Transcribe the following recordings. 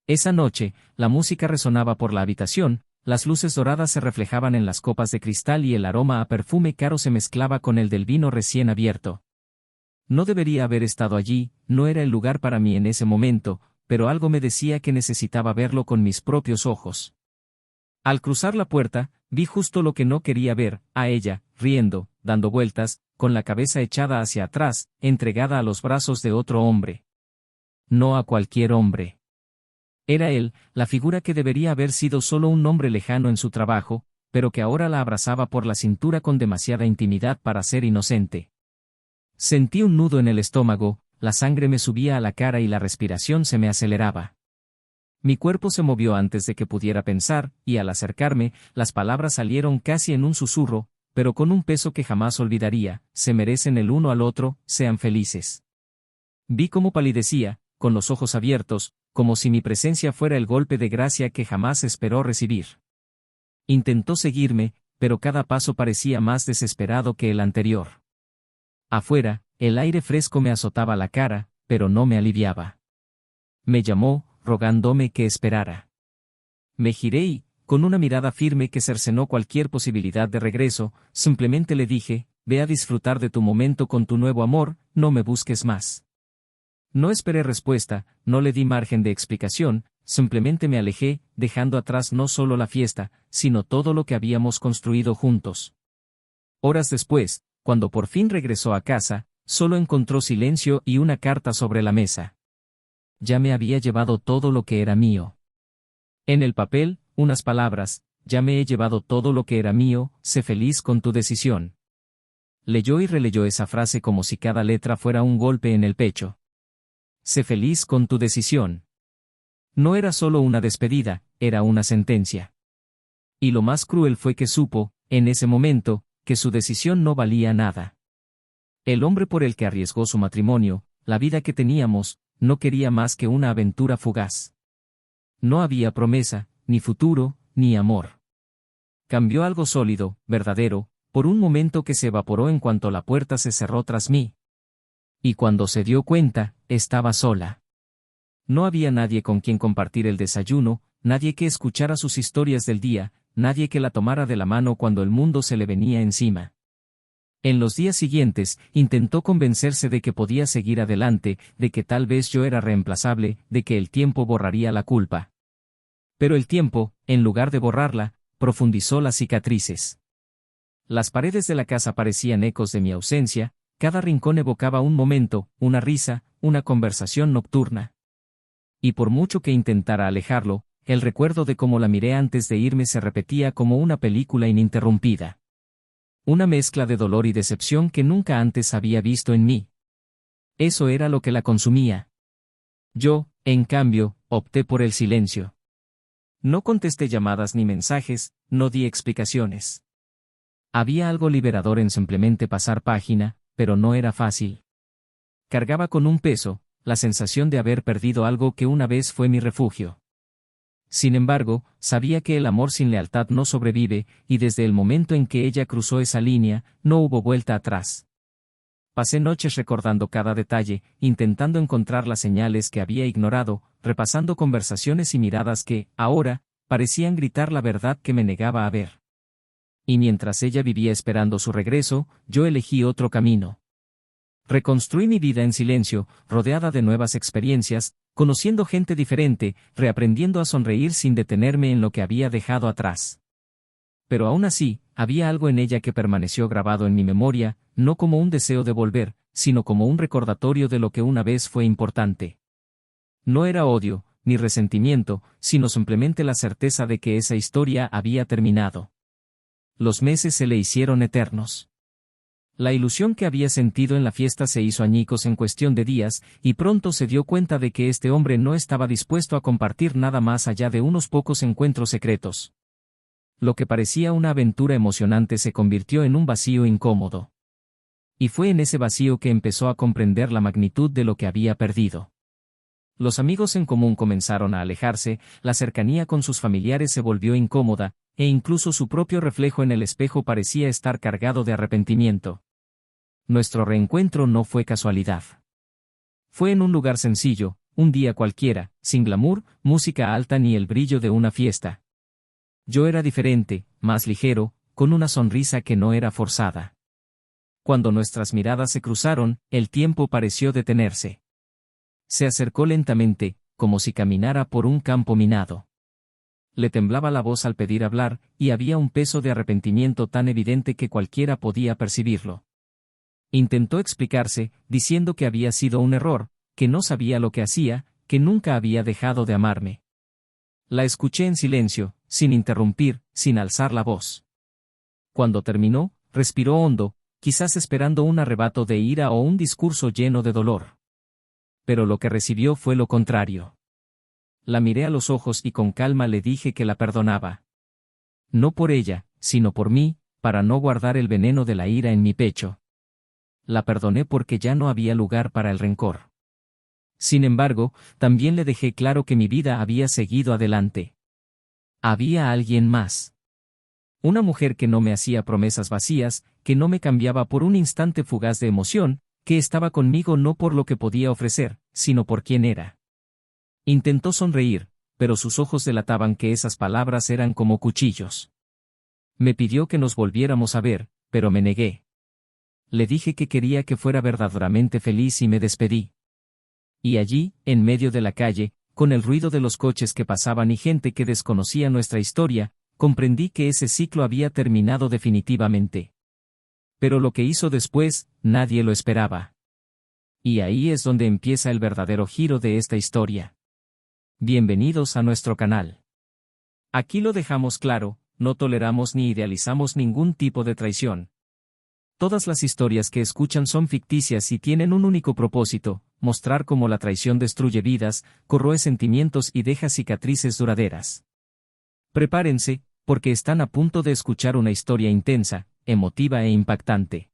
Esa noche, la música resonaba por la habitación, las luces doradas se reflejaban en las copas de cristal y el aroma a perfume caro se mezclaba con el del vino recién abierto. No debería haber estado allí, no era el lugar para mí en ese momento, pero algo me decía que necesitaba verlo con mis propios ojos. Al cruzar la puerta, vi justo lo que no quería ver, a ella, riendo, dando vueltas, con la cabeza echada hacia atrás, entregada a los brazos de otro hombre. No a cualquier hombre. Era él, la figura que debería haber sido solo un hombre lejano en su trabajo, pero que ahora la abrazaba por la cintura con demasiada intimidad para ser inocente. Sentí un nudo en el estómago, la sangre me subía a la cara y la respiración se me aceleraba. Mi cuerpo se movió antes de que pudiera pensar, y al acercarme, las palabras salieron casi en un susurro, pero con un peso que jamás olvidaría: se merecen el uno al otro, sean felices. Vi cómo palidecía, con los ojos abiertos, como si mi presencia fuera el golpe de gracia que jamás esperó recibir. Intentó seguirme, pero cada paso parecía más desesperado que el anterior. Afuera, el aire fresco me azotaba la cara, pero no me aliviaba. Me llamó, rogándome que esperara. Me giré y, con una mirada firme que cercenó cualquier posibilidad de regreso, simplemente le dije: ve a disfrutar de tu momento con tu nuevo amor, no me busques más. No esperé respuesta, no le di margen de explicación, simplemente me alejé, dejando atrás no solo la fiesta, sino todo lo que habíamos construido juntos. Horas después, cuando por fin regresó a casa, solo encontró silencio y una carta sobre la mesa. Ya me había llevado todo lo que era mío. En el papel, unas palabras: ya me he llevado todo lo que era mío, sé feliz con tu decisión. Leyó y releyó esa frase como si cada letra fuera un golpe en el pecho. Sé feliz con tu decisión. No era solo una despedida, era una sentencia. Y lo más cruel fue que supo, en ese momento, que su decisión no valía nada. El hombre por el que arriesgó su matrimonio, la vida que teníamos, no quería más que una aventura fugaz. No había promesa, ni futuro, ni amor. Cambió algo sólido, verdadero, por un momento que se evaporó en cuanto la puerta se cerró tras mí. Y cuando se dio cuenta, estaba sola. No había nadie con quien compartir el desayuno, nadie que escuchara sus historias del día, nadie que la tomara de la mano cuando el mundo se le venía encima. En los días siguientes, intentó convencerse de que podía seguir adelante, de que tal vez yo era reemplazable, de que el tiempo borraría la culpa. Pero el tiempo, en lugar de borrarla, profundizó las cicatrices. Las paredes de la casa parecían ecos de mi ausencia, cada rincón evocaba un momento, una risa, una conversación nocturna. Y por mucho que intentara alejarlo, el recuerdo de cómo la miré antes de irme se repetía como una película ininterrumpida. Una mezcla de dolor y decepción que nunca antes había visto en mí. Eso era lo que la consumía. Yo, en cambio, opté por el silencio. No contesté llamadas ni mensajes, no di explicaciones. Había algo liberador en simplemente pasar página, pero no era fácil. Cargaba con un peso, la sensación de haber perdido algo que una vez fue mi refugio. Sin embargo, sabía que el amor sin lealtad no sobrevive, y desde el momento en que ella cruzó esa línea, no hubo vuelta atrás. Pasé noches recordando cada detalle, intentando encontrar las señales que había ignorado, repasando conversaciones y miradas que, ahora, parecían gritar la verdad que me negaba a ver. Y mientras ella vivía esperando su regreso, yo elegí otro camino. Reconstruí mi vida en silencio, rodeada de nuevas experiencias, conociendo gente diferente, reaprendiendo a sonreír sin detenerme en lo que había dejado atrás. Pero aún así, había algo en ella que permaneció grabado en mi memoria, no como un deseo de volver, sino como un recordatorio de lo que una vez fue importante. No era odio, ni resentimiento, sino simplemente la certeza de que esa historia había terminado. Los meses se le hicieron eternos. La ilusión que había sentido en la fiesta se hizo añicos en cuestión de días, y pronto se dio cuenta de que este hombre no estaba dispuesto a compartir nada más allá de unos pocos encuentros secretos. Lo que parecía una aventura emocionante se convirtió en un vacío incómodo. Y fue en ese vacío que empezó a comprender la magnitud de lo que había perdido. Los amigos en común comenzaron a alejarse, la cercanía con sus familiares se volvió incómoda, e incluso su propio reflejo en el espejo parecía estar cargado de arrepentimiento. Nuestro reencuentro no fue casualidad. Fue en un lugar sencillo, un día cualquiera, sin glamour, música alta ni el brillo de una fiesta. Yo era diferente, más ligero, con una sonrisa que no era forzada. Cuando nuestras miradas se cruzaron, el tiempo pareció detenerse. Se acercó lentamente, como si caminara por un campo minado. Le temblaba la voz al pedir hablar, y había un peso de arrepentimiento tan evidente que cualquiera podía percibirlo. Intentó explicarse, diciendo que había sido un error, que no sabía lo que hacía, que nunca había dejado de amarme. La escuché en silencio, sin interrumpir, sin alzar la voz. Cuando terminó, respiró hondo, quizás esperando un arrebato de ira o un discurso lleno de dolor. Pero lo que recibió fue lo contrario. La miré a los ojos y con calma le dije que la perdonaba. No por ella, sino por mí, para no guardar el veneno de la ira en mi pecho. La perdoné porque ya no había lugar para el rencor. Sin embargo, también le dejé claro que mi vida había seguido adelante. Había alguien más. Una mujer que no me hacía promesas vacías, que no me cambiaba por un instante fugaz de emoción, que estaba conmigo no por lo que podía ofrecer, sino por quién era. Intentó sonreír, pero sus ojos delataban que esas palabras eran como cuchillos. Me pidió que nos volviéramos a ver, pero me negué. Le dije que quería que fuera verdaderamente feliz y me despedí. Y allí, en medio de la calle, con el ruido de los coches que pasaban y gente que desconocía nuestra historia, comprendí que ese ciclo había terminado definitivamente. Pero lo que hizo después, nadie lo esperaba. Y ahí es donde empieza el verdadero giro de esta historia. Bienvenidos a nuestro canal. Aquí lo dejamos claro, no toleramos ni idealizamos ningún tipo de traición. Todas las historias que escuchan son ficticias y tienen un único propósito: mostrar cómo la traición destruye vidas, corroe sentimientos y deja cicatrices duraderas. Prepárense, porque están a punto de escuchar una historia intensa, emotiva e impactante.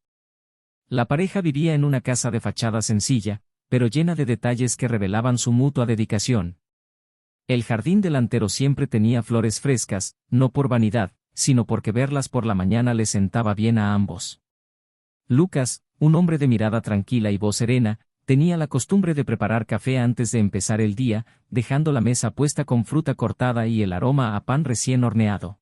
La pareja vivía en una casa de fachada sencilla, pero llena de detalles que revelaban su mutua dedicación. El jardín delantero siempre tenía flores frescas, no por vanidad, sino porque verlas por la mañana les sentaba bien a ambos. Lucas, un hombre de mirada tranquila y voz serena, tenía la costumbre de preparar café antes de empezar el día, dejando la mesa puesta con fruta cortada y el aroma a pan recién horneado.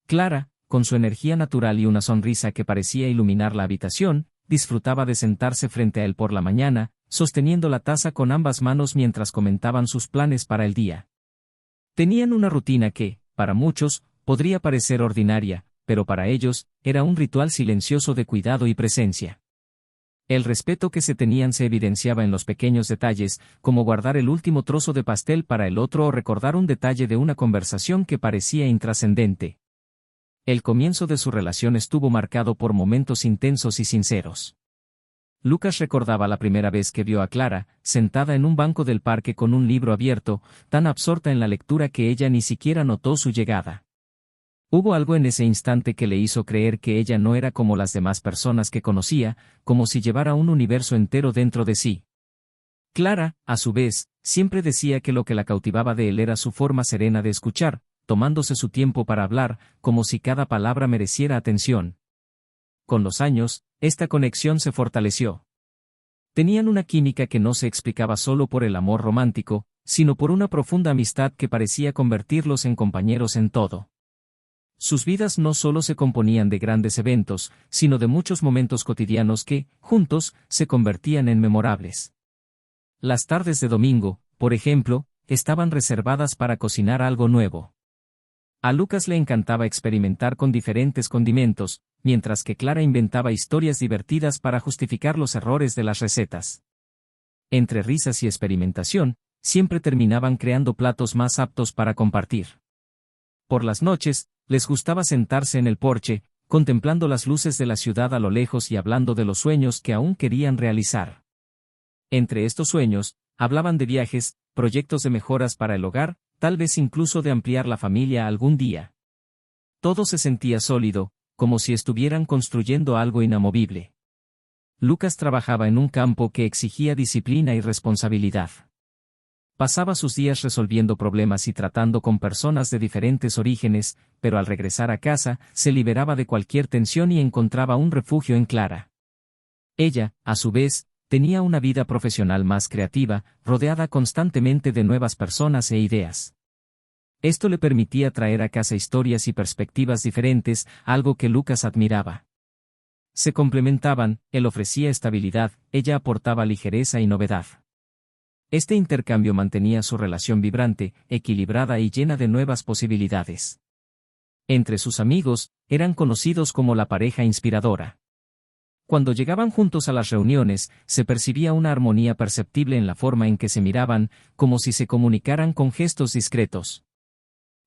Clara, con su energía natural y una sonrisa que parecía iluminar la habitación, disfrutaba de sentarse frente a él por la mañana, sosteniendo la taza con ambas manos mientras comentaban sus planes para el día. Tenían una rutina que, para muchos, podría parecer ordinaria, pero para ellos, era un ritual silencioso de cuidado y presencia. El respeto que se tenían se evidenciaba en los pequeños detalles, como guardar el último trozo de pastel para el otro o recordar un detalle de una conversación que parecía intrascendente. El comienzo de su relación estuvo marcado por momentos intensos y sinceros. Lucas recordaba la primera vez que vio a Clara, sentada en un banco del parque con un libro abierto, tan absorta en la lectura que ella ni siquiera notó su llegada. Hubo algo en ese instante que le hizo creer que ella no era como las demás personas que conocía, como si llevara un universo entero dentro de sí. Clara, a su vez, siempre decía que lo que la cautivaba de él era su forma serena de escuchar, tomándose su tiempo para hablar, como si cada palabra mereciera atención. Con los años, esta conexión se fortaleció. Tenían una química que no se explicaba solo por el amor romántico, sino por una profunda amistad que parecía convertirlos en compañeros en todo. Sus vidas no solo se componían de grandes eventos, sino de muchos momentos cotidianos que, juntos, se convertían en memorables. Las tardes de domingo, por ejemplo, estaban reservadas para cocinar algo nuevo. A Lucas le encantaba experimentar con diferentes condimentos, mientras que Clara inventaba historias divertidas para justificar los errores de las recetas. Entre risas y experimentación, siempre terminaban creando platos más aptos para compartir. Por las noches, les gustaba sentarse en el porche, contemplando las luces de la ciudad a lo lejos y hablando de los sueños que aún querían realizar. Entre estos sueños, hablaban de viajes, proyectos de mejoras para el hogar, tal vez incluso de ampliar la familia algún día. Todo se sentía sólido, como si estuvieran construyendo algo inamovible. Lucas trabajaba en un campo que exigía disciplina y responsabilidad. Pasaba sus días resolviendo problemas y tratando con personas de diferentes orígenes, pero al regresar a casa, se liberaba de cualquier tensión y encontraba un refugio en Clara. Ella, a su vez, Tenía una vida profesional más creativa, rodeada constantemente de nuevas personas e ideas. Esto le permitía traer a casa historias y perspectivas diferentes, algo que Lucas admiraba. Se complementaban, él ofrecía estabilidad, ella aportaba ligereza y novedad. Este intercambio mantenía su relación vibrante, equilibrada y llena de nuevas posibilidades. Entre sus amigos, eran conocidos como la pareja inspiradora. Cuando llegaban juntos a las reuniones, se percibía una armonía perceptible en la forma en que se miraban, como si se comunicaran con gestos discretos.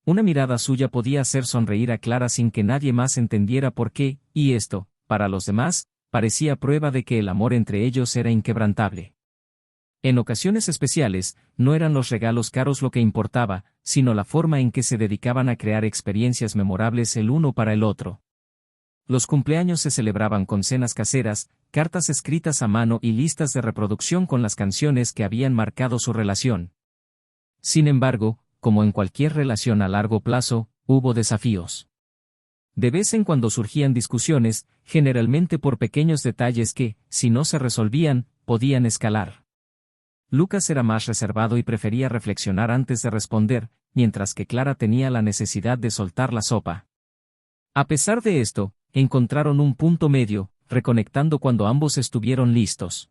Una mirada suya podía hacer sonreír a Clara sin que nadie más entendiera por qué, y esto, para los demás, parecía prueba de que el amor entre ellos era inquebrantable. En ocasiones especiales, no eran los regalos caros lo que importaba, sino la forma en que se dedicaban a crear experiencias memorables el uno para el otro. Los cumpleaños se celebraban con cenas caseras, cartas escritas a mano y listas de reproducción con las canciones que habían marcado su relación. Sin embargo, como en cualquier relación a largo plazo, hubo desafíos. De vez en cuando surgían discusiones, generalmente por pequeños detalles que, si no se resolvían, podían escalar. Lucas era más reservado y prefería reflexionar antes de responder, mientras que Clara tenía la necesidad de soltar la sopa. A pesar de esto, encontraron un punto medio, reconectando cuando ambos estuvieron listos.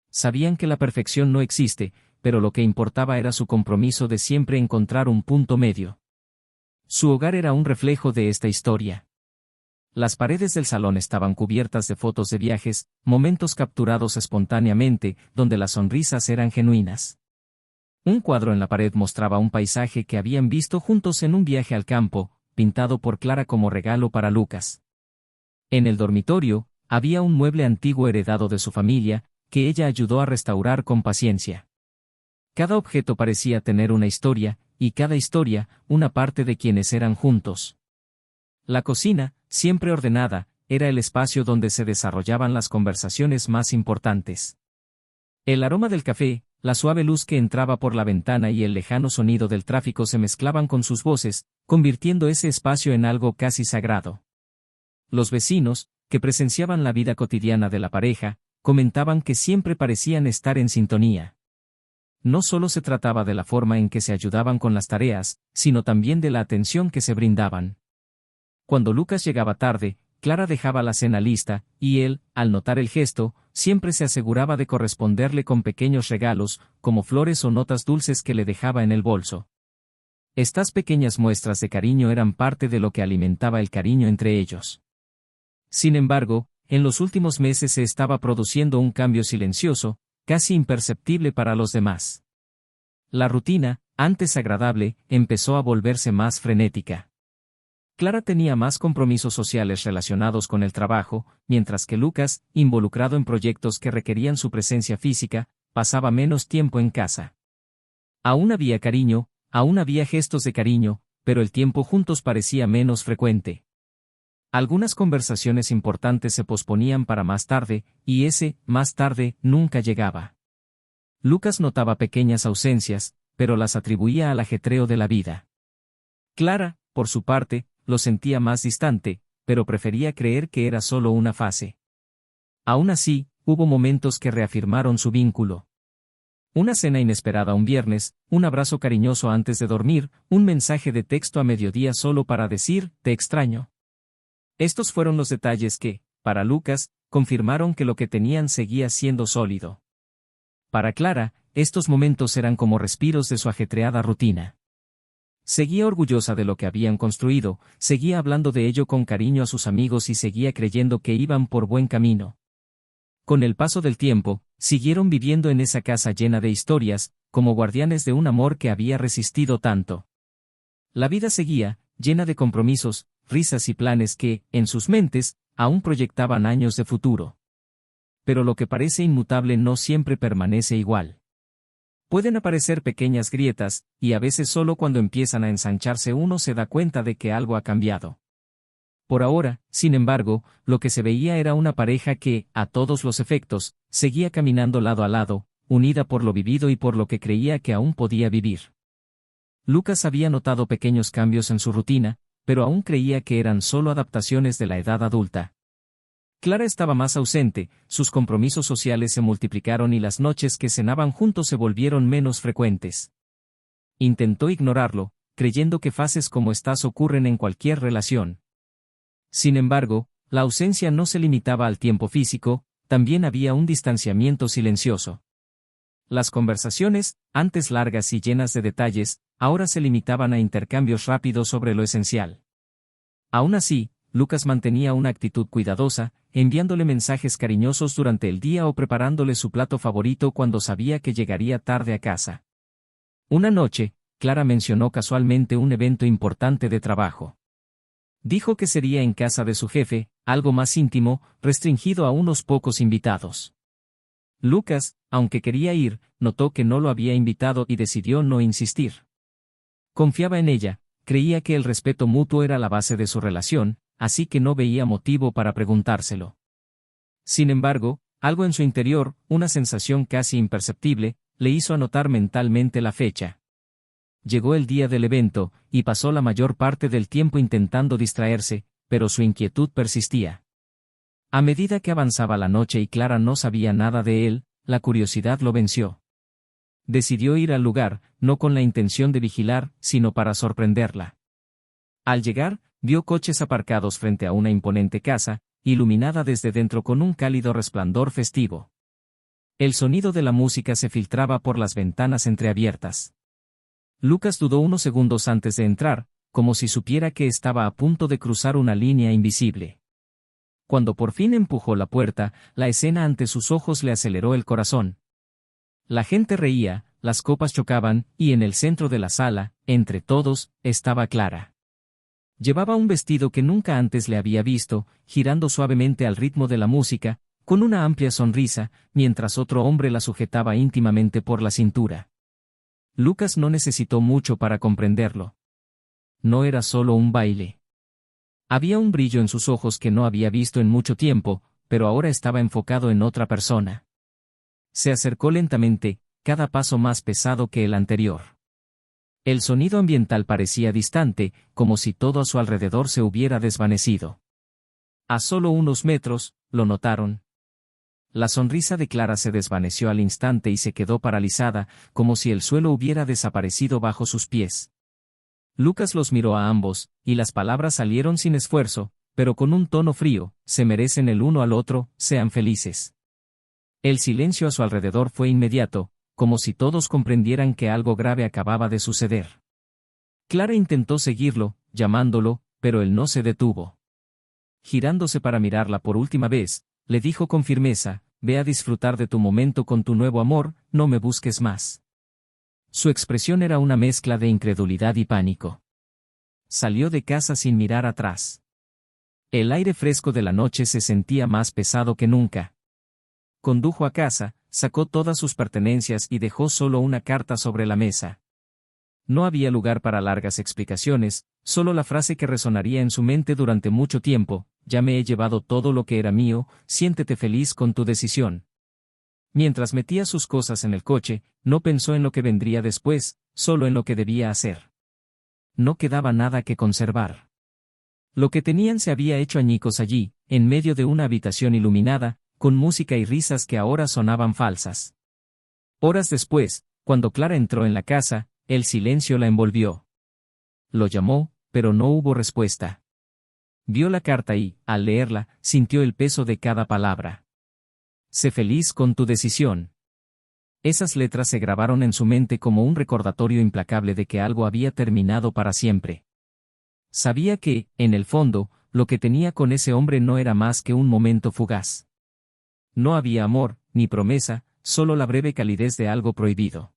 Sabían que la perfección no existe, pero lo que importaba era su compromiso de siempre encontrar un punto medio. Su hogar era un reflejo de esta historia. Las paredes del salón estaban cubiertas de fotos de viajes, momentos capturados espontáneamente, donde las sonrisas eran genuinas. Un cuadro en la pared mostraba un paisaje que habían visto juntos en un viaje al campo, pintado por Clara como regalo para Lucas. En el dormitorio, había un mueble antiguo heredado de su familia, que ella ayudó a restaurar con paciencia. Cada objeto parecía tener una historia, y cada historia, una parte de quienes eran juntos. La cocina, siempre ordenada, era el espacio donde se desarrollaban las conversaciones más importantes. El aroma del café, la suave luz que entraba por la ventana y el lejano sonido del tráfico se mezclaban con sus voces, convirtiendo ese espacio en algo casi sagrado. Los vecinos, que presenciaban la vida cotidiana de la pareja, comentaban que siempre parecían estar en sintonía. No solo se trataba de la forma en que se ayudaban con las tareas, sino también de la atención que se brindaban. Cuando Lucas llegaba tarde, Clara dejaba la cena lista, y él, al notar el gesto, siempre se aseguraba de corresponderle con pequeños regalos, como flores o notas dulces que le dejaba en el bolso. Estas pequeñas muestras de cariño eran parte de lo que alimentaba el cariño entre ellos. Sin embargo, en los últimos meses se estaba produciendo un cambio silencioso, casi imperceptible para los demás. La rutina, antes agradable, empezó a volverse más frenética. Clara tenía más compromisos sociales relacionados con el trabajo, mientras que Lucas, involucrado en proyectos que requerían su presencia física, pasaba menos tiempo en casa. Aún había cariño, aún había gestos de cariño, pero el tiempo juntos parecía menos frecuente. Algunas conversaciones importantes se posponían para más tarde, y ese, más tarde, nunca llegaba. Lucas notaba pequeñas ausencias, pero las atribuía al ajetreo de la vida. Clara, por su parte, lo sentía más distante, pero prefería creer que era solo una fase. Aún así, hubo momentos que reafirmaron su vínculo. Una cena inesperada un viernes, un abrazo cariñoso antes de dormir, un mensaje de texto a mediodía solo para decir, te extraño. Estos fueron los detalles que, para Lucas, confirmaron que lo que tenían seguía siendo sólido. Para Clara, estos momentos eran como respiros de su ajetreada rutina. Seguía orgullosa de lo que habían construido, seguía hablando de ello con cariño a sus amigos y seguía creyendo que iban por buen camino. Con el paso del tiempo, siguieron viviendo en esa casa llena de historias, como guardianes de un amor que había resistido tanto. La vida seguía, llena de compromisos, risas y planes que, en sus mentes, aún proyectaban años de futuro. Pero lo que parece inmutable no siempre permanece igual. Pueden aparecer pequeñas grietas, y a veces solo cuando empiezan a ensancharse uno se da cuenta de que algo ha cambiado. Por ahora, sin embargo, lo que se veía era una pareja que, a todos los efectos, seguía caminando lado a lado, unida por lo vivido y por lo que creía que aún podía vivir. Lucas había notado pequeños cambios en su rutina, pero aún creía que eran solo adaptaciones de la edad adulta. Clara estaba más ausente, sus compromisos sociales se multiplicaron y las noches que cenaban juntos se volvieron menos frecuentes. Intentó ignorarlo, creyendo que fases como estas ocurren en cualquier relación. Sin embargo, la ausencia no se limitaba al tiempo físico, también había un distanciamiento silencioso. Las conversaciones, antes largas y llenas de detalles, ahora se limitaban a intercambios rápidos sobre lo esencial. Aún así, Lucas mantenía una actitud cuidadosa, enviándole mensajes cariñosos durante el día o preparándole su plato favorito cuando sabía que llegaría tarde a casa. Una noche, Clara mencionó casualmente un evento importante de trabajo. Dijo que sería en casa de su jefe, algo más íntimo, restringido a unos pocos invitados. Lucas, aunque quería ir, notó que no lo había invitado y decidió no insistir. Confiaba en ella, creía que el respeto mutuo era la base de su relación, así que no veía motivo para preguntárselo. Sin embargo, algo en su interior, una sensación casi imperceptible, le hizo anotar mentalmente la fecha. Llegó el día del evento, y pasó la mayor parte del tiempo intentando distraerse, pero su inquietud persistía. A medida que avanzaba la noche y Clara no sabía nada de él, la curiosidad lo venció. Decidió ir al lugar, no con la intención de vigilar, sino para sorprenderla. Al llegar, vio coches aparcados frente a una imponente casa, iluminada desde dentro con un cálido resplandor festivo. El sonido de la música se filtraba por las ventanas entreabiertas. Lucas dudó unos segundos antes de entrar, como si supiera que estaba a punto de cruzar una línea invisible. Cuando por fin empujó la puerta, la escena ante sus ojos le aceleró el corazón. La gente reía, las copas chocaban, y en el centro de la sala, entre todos, estaba Clara. Llevaba un vestido que nunca antes le había visto, girando suavemente al ritmo de la música, con una amplia sonrisa, mientras otro hombre la sujetaba íntimamente por la cintura. Lucas no necesitó mucho para comprenderlo. No era solo un baile. Había un brillo en sus ojos que no había visto en mucho tiempo, pero ahora estaba enfocado en otra persona. Se acercó lentamente, cada paso más pesado que el anterior. El sonido ambiental parecía distante, como si todo a su alrededor se hubiera desvanecido. A solo unos metros, lo notaron. La sonrisa de Clara se desvaneció al instante y se quedó paralizada, como si el suelo hubiera desaparecido bajo sus pies. Lucas los miró a ambos, y las palabras salieron sin esfuerzo, pero con un tono frío: se merecen el uno al otro, sean felices. El silencio a su alrededor fue inmediato, como si todos comprendieran que algo grave acababa de suceder. Clara intentó seguirlo, llamándolo, pero él no se detuvo. Girándose para mirarla por última vez, le dijo con firmeza: ve a disfrutar de tu momento con tu nuevo amor, no me busques más. Su expresión era una mezcla de incredulidad y pánico. Salió de casa sin mirar atrás. El aire fresco de la noche se sentía más pesado que nunca. Condujo a casa, sacó todas sus pertenencias y dejó solo una carta sobre la mesa. No había lugar para largas explicaciones, solo la frase que resonaría en su mente durante mucho tiempo: ya me he llevado todo lo que era mío, siéntete feliz con tu decisión. Mientras metía sus cosas en el coche, no pensó en lo que vendría después, solo en lo que debía hacer. No quedaba nada que conservar. Lo que tenían se había hecho añicos allí, en medio de una habitación iluminada, con música y risas que ahora sonaban falsas. Horas después, cuando Clara entró en la casa, el silencio la envolvió. Lo llamó, pero no hubo respuesta. Vio la carta y, al leerla, sintió el peso de cada palabra. Sé feliz con tu decisión. Esas letras se grabaron en su mente como un recordatorio implacable de que algo había terminado para siempre. Sabía que, en el fondo, lo que tenía con ese hombre no era más que un momento fugaz. No había amor, ni promesa, solo la breve calidez de algo prohibido.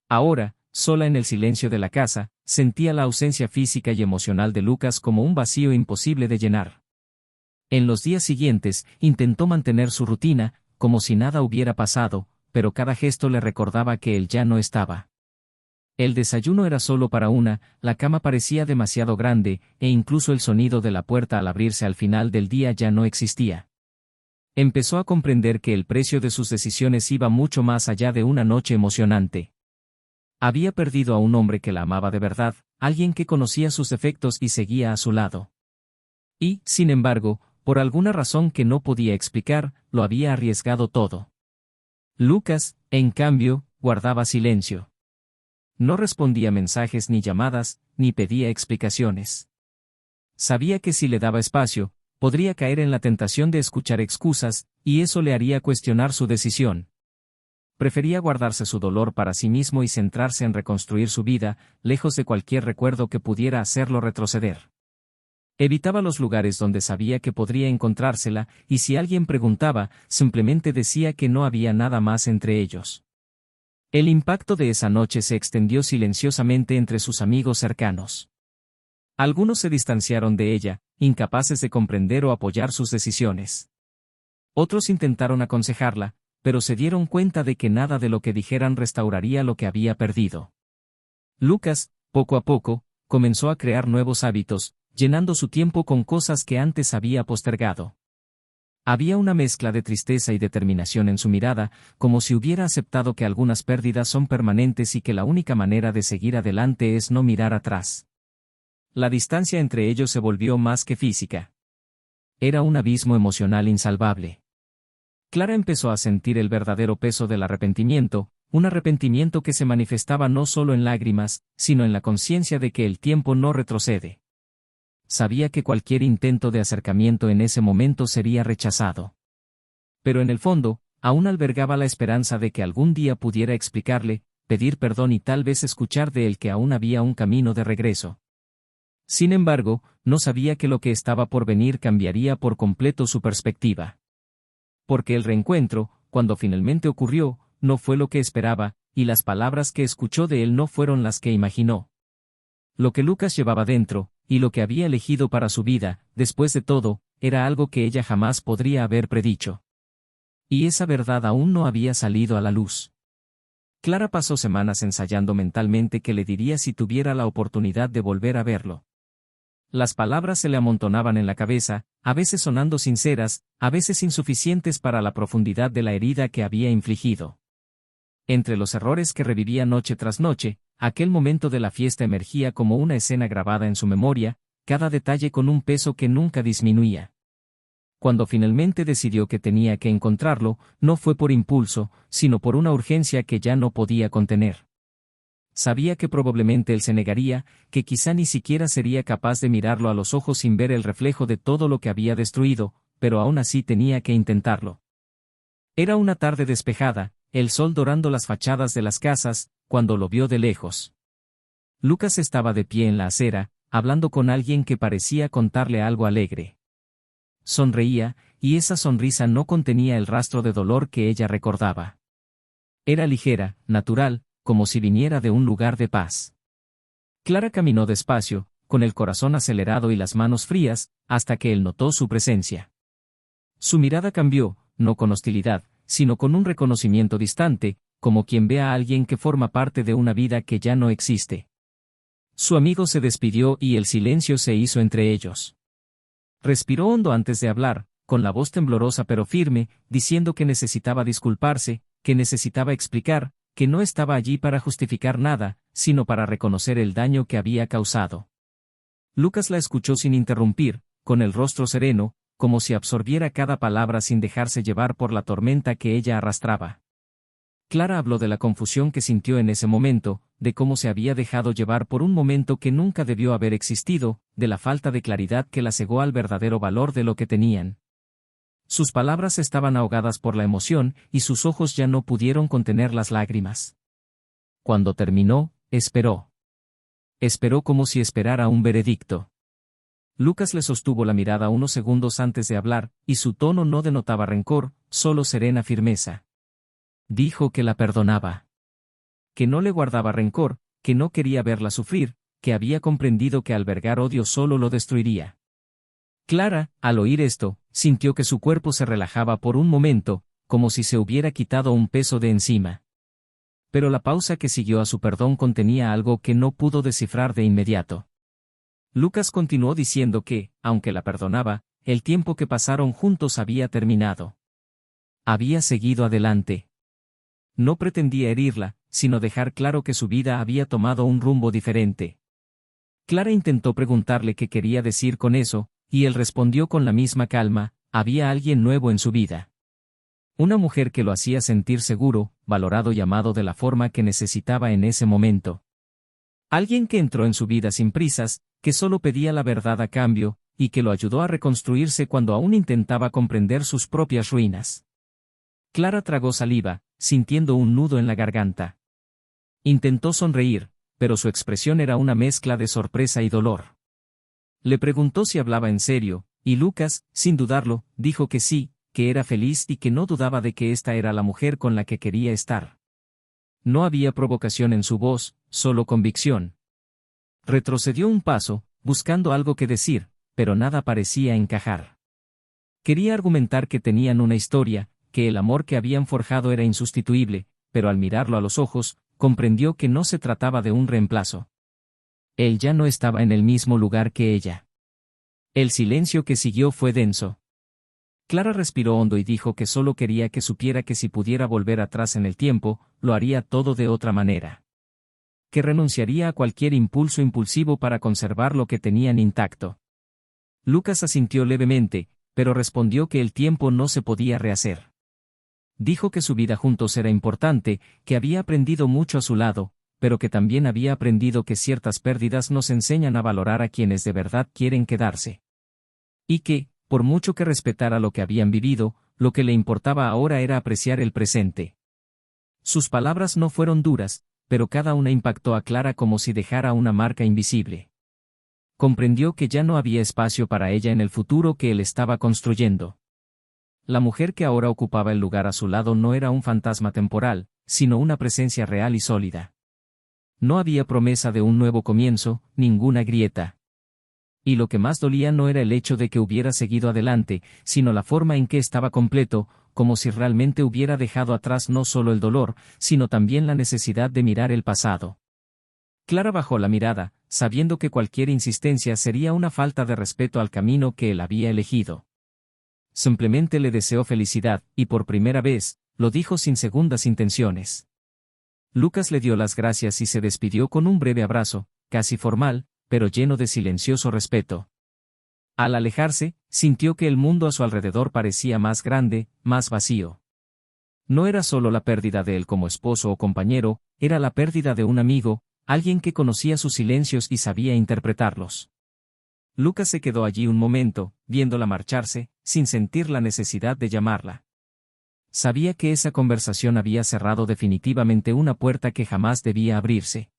Ahora, sola en el silencio de la casa, sentía la ausencia física y emocional de Lucas como un vacío imposible de llenar. En los días siguientes, intentó mantener su rutina, como si nada hubiera pasado, pero cada gesto le recordaba que él ya no estaba. El desayuno era solo para una, la cama parecía demasiado grande, e incluso el sonido de la puerta al abrirse al final del día ya no existía. Empezó a comprender que el precio de sus decisiones iba mucho más allá de una noche emocionante. Había perdido a un hombre que la amaba de verdad, alguien que conocía sus defectos y seguía a su lado. Y, sin embargo, Por alguna razón que no podía explicar, lo había arriesgado todo. Lucas, en cambio, guardaba silencio. No respondía mensajes ni llamadas, ni pedía explicaciones. Sabía que si le daba espacio, podría caer en la tentación de escuchar excusas, y eso le haría cuestionar su decisión. Prefería guardarse su dolor para sí mismo y centrarse en reconstruir su vida, lejos de cualquier recuerdo que pudiera hacerlo retroceder. Evitaba los lugares donde sabía que podría encontrársela, y si alguien preguntaba, simplemente decía que no había nada más entre ellos. El impacto de esa noche se extendió silenciosamente entre sus amigos cercanos. Algunos se distanciaron de ella, incapaces de comprender o apoyar sus decisiones. Otros intentaron aconsejarla, pero se dieron cuenta de que nada de lo que dijeran restauraría lo que había perdido. Lucas, poco a poco, comenzó a crear nuevos hábitos, llenando su tiempo con cosas que antes había postergado. Había una mezcla de tristeza y determinación en su mirada, como si hubiera aceptado que algunas pérdidas son permanentes y que la única manera de seguir adelante es no mirar atrás. La distancia entre ellos se volvió más que física. Era un abismo emocional insalvable. Clara empezó a sentir el verdadero peso del arrepentimiento, un arrepentimiento que se manifestaba no solo en lágrimas, sino en la conciencia de que el tiempo no retrocede. Sabía que cualquier intento de acercamiento en ese momento sería rechazado. Pero en el fondo, aún albergaba la esperanza de que algún día pudiera explicarle, pedir perdón y tal vez escuchar de él que aún había un camino de regreso. Sin embargo, no sabía que lo que estaba por venir cambiaría por completo su perspectiva. Porque el reencuentro, cuando finalmente ocurrió, no fue lo que esperaba, y las palabras que escuchó de él no fueron las que imaginó. Lo que Lucas llevaba dentro, y lo que había elegido para su vida, después de todo, era algo que ella jamás podría haber predicho. Y esa verdad aún no había salido a la luz. Clara pasó semanas ensayando mentalmente qué le diría si tuviera la oportunidad de volver a verlo. Las palabras se le amontonaban en la cabeza, a veces sonando sinceras, a veces insuficientes para la profundidad de la herida que había infligido. Entre los errores que revivía noche tras noche, aquel momento de la fiesta emergía como una escena grabada en su memoria, cada detalle con un peso que nunca disminuía. Cuando finalmente decidió que tenía que encontrarlo, no fue por impulso, sino por una urgencia que ya no podía contener. Sabía que probablemente él se negaría, que quizá ni siquiera sería capaz de mirarlo a los ojos sin ver el reflejo de todo lo que había destruido, pero aún así tenía que intentarlo. Era una tarde despejada, el sol dorando las fachadas de las casas, cuando lo vio de lejos. Lucas estaba de pie en la acera, hablando con alguien que parecía contarle algo alegre. Sonreía, y esa sonrisa no contenía el rastro de dolor que ella recordaba. Era ligera, natural, como si viniera de un lugar de paz. Clara caminó despacio, con el corazón acelerado y las manos frías, hasta que él notó su presencia. Su mirada cambió, no con hostilidad, sino con un reconocimiento distante, como quien ve a alguien que forma parte de una vida que ya no existe. Su amigo se despidió y el silencio se hizo entre ellos. Respiró hondo antes de hablar, con la voz temblorosa pero firme, diciendo que necesitaba disculparse, que necesitaba explicar, que no estaba allí para justificar nada, sino para reconocer el daño que había causado. Lucas la escuchó sin interrumpir, con el rostro sereno, como si absorbiera cada palabra sin dejarse llevar por la tormenta que ella arrastraba. Clara habló de la confusión que sintió en ese momento, de cómo se había dejado llevar por un momento que nunca debió haber existido, de la falta de claridad que la cegó al verdadero valor de lo que tenían. Sus palabras estaban ahogadas por la emoción, y sus ojos ya no pudieron contener las lágrimas. Cuando terminó, esperó. Esperó como si esperara un veredicto. Lucas le sostuvo la mirada unos segundos antes de hablar, y su tono no denotaba rencor, solo serena firmeza. Dijo que la perdonaba. Que no le guardaba rencor, que no quería verla sufrir, que había comprendido que albergar odio solo lo destruiría. Clara, al oír esto, sintió que su cuerpo se relajaba por un momento, como si se hubiera quitado un peso de encima. Pero la pausa que siguió a su perdón contenía algo que no pudo descifrar de inmediato. Lucas continuó diciendo que, aunque la perdonaba, el tiempo que pasaron juntos había terminado. Había seguido adelante. No pretendía herirla, sino dejar claro que su vida había tomado un rumbo diferente. Clara intentó preguntarle qué quería decir con eso, y él respondió con la misma calma, había alguien nuevo en su vida. Una mujer que lo hacía sentir seguro, valorado y amado de la forma que necesitaba en ese momento. Alguien que entró en su vida sin prisas, que solo pedía la verdad a cambio, y que lo ayudó a reconstruirse cuando aún intentaba comprender sus propias ruinas. Clara tragó saliva, sintiendo un nudo en la garganta. Intentó sonreír, pero su expresión era una mezcla de sorpresa y dolor. Le preguntó si hablaba en serio, y Lucas, sin dudarlo, dijo que sí, que era feliz y que no dudaba de que esta era la mujer con la que quería estar. No había provocación en su voz, solo convicción. Retrocedió un paso, buscando algo que decir, pero nada parecía encajar. Quería argumentar que tenían una historia, que el amor que habían forjado era insustituible, pero al mirarlo a los ojos, comprendió que no se trataba de un reemplazo. Él ya no estaba en el mismo lugar que ella. El silencio que siguió fue denso. Clara respiró hondo y dijo que solo quería que supiera que si pudiera volver atrás en el tiempo, lo haría todo de otra manera. Que renunciaría a cualquier impulso impulsivo para conservar lo que tenían intacto. Lucas asintió levemente, pero respondió que el tiempo no se podía rehacer. Dijo que su vida juntos era importante, que había aprendido mucho a su lado, pero que también había aprendido que ciertas pérdidas nos enseñan a valorar a quienes de verdad quieren quedarse. Y que, por mucho que respetara lo que habían vivido, lo que le importaba ahora era apreciar el presente. Sus palabras no fueron duras, pero cada una impactó a Clara como si dejara una marca invisible. Comprendió que ya no había espacio para ella en el futuro que él estaba construyendo. La mujer que ahora ocupaba el lugar a su lado no era un fantasma temporal, sino una presencia real y sólida. No había promesa de un nuevo comienzo, ninguna grieta. Y lo que más dolía no era el hecho de que hubiera seguido adelante, sino la forma en que estaba completo, como si realmente hubiera dejado atrás no solo el dolor, sino también la necesidad de mirar el pasado. Clara bajó la mirada, sabiendo que cualquier insistencia sería una falta de respeto al camino que él había elegido. Simplemente le deseó felicidad, y por primera vez, lo dijo sin segundas intenciones. Lucas le dio las gracias y se despidió con un breve abrazo, casi formal, pero lleno de silencioso respeto. Al alejarse, sintió que el mundo a su alrededor parecía más grande, más vacío. No era solo la pérdida de él como esposo o compañero, era la pérdida de un amigo, alguien que conocía sus silencios y sabía interpretarlos. Lucas se quedó allí un momento, viéndola marcharse, sin sentir la necesidad de llamarla. Sabía que esa conversación había cerrado definitivamente una puerta que jamás debía abrirse.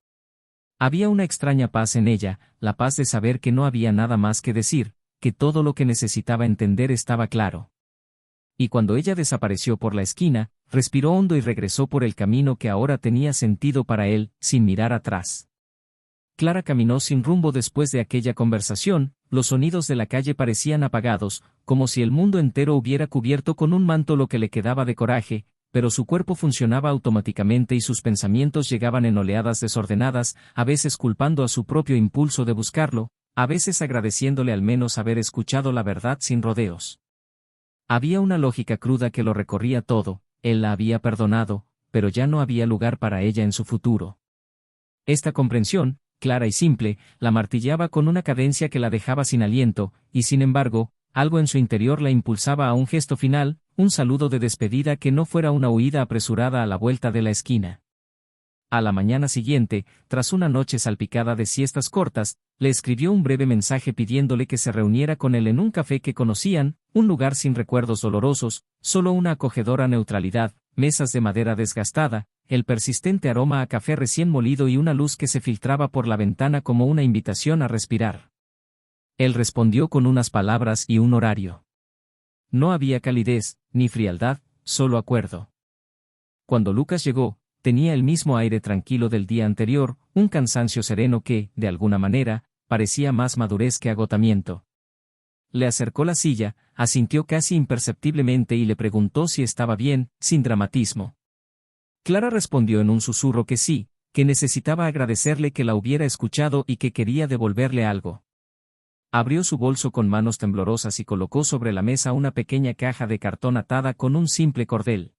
Había una extraña paz en ella, la paz de saber que no había nada más que decir, que todo lo que necesitaba entender estaba claro. Y cuando ella desapareció por la esquina, respiró hondo y regresó por el camino que ahora tenía sentido para él, sin mirar atrás. Clara caminó sin rumbo después de aquella conversación, los sonidos de la calle parecían apagados, como si el mundo entero hubiera cubierto con un manto lo que le quedaba de coraje, pero su cuerpo funcionaba automáticamente y sus pensamientos llegaban en oleadas desordenadas, a veces culpando a su propio impulso de buscarlo, a veces agradeciéndole al menos haber escuchado la verdad sin rodeos. Había una lógica cruda que lo recorría todo, él la había perdonado, pero ya no había lugar para ella en su futuro. Esta comprensión, clara y simple, la martilleaba con una cadencia que la dejaba sin aliento, y sin embargo, algo en su interior la impulsaba a un gesto final, un saludo de despedida que no fuera una huida apresurada a la vuelta de la esquina. A la mañana siguiente, tras una noche salpicada de siestas cortas, le escribió un breve mensaje pidiéndole que se reuniera con él en un café que conocían, un lugar sin recuerdos dolorosos, solo una acogedora neutralidad, mesas de madera desgastada, el persistente aroma a café recién molido y una luz que se filtraba por la ventana como una invitación a respirar. Él respondió con unas palabras y un horario. No había calidez, ni frialdad, solo acuerdo. Cuando Lucas llegó, tenía el mismo aire tranquilo del día anterior, un cansancio sereno que, de alguna manera, parecía más madurez que agotamiento. Le acercó la silla, asintió casi imperceptiblemente y le preguntó si estaba bien, sin dramatismo. Clara respondió en un susurro que sí, que necesitaba agradecerle que la hubiera escuchado y que quería devolverle algo. Abrió su bolso con manos temblorosas y colocó sobre la mesa una pequeña caja de cartón atada con un simple cordel.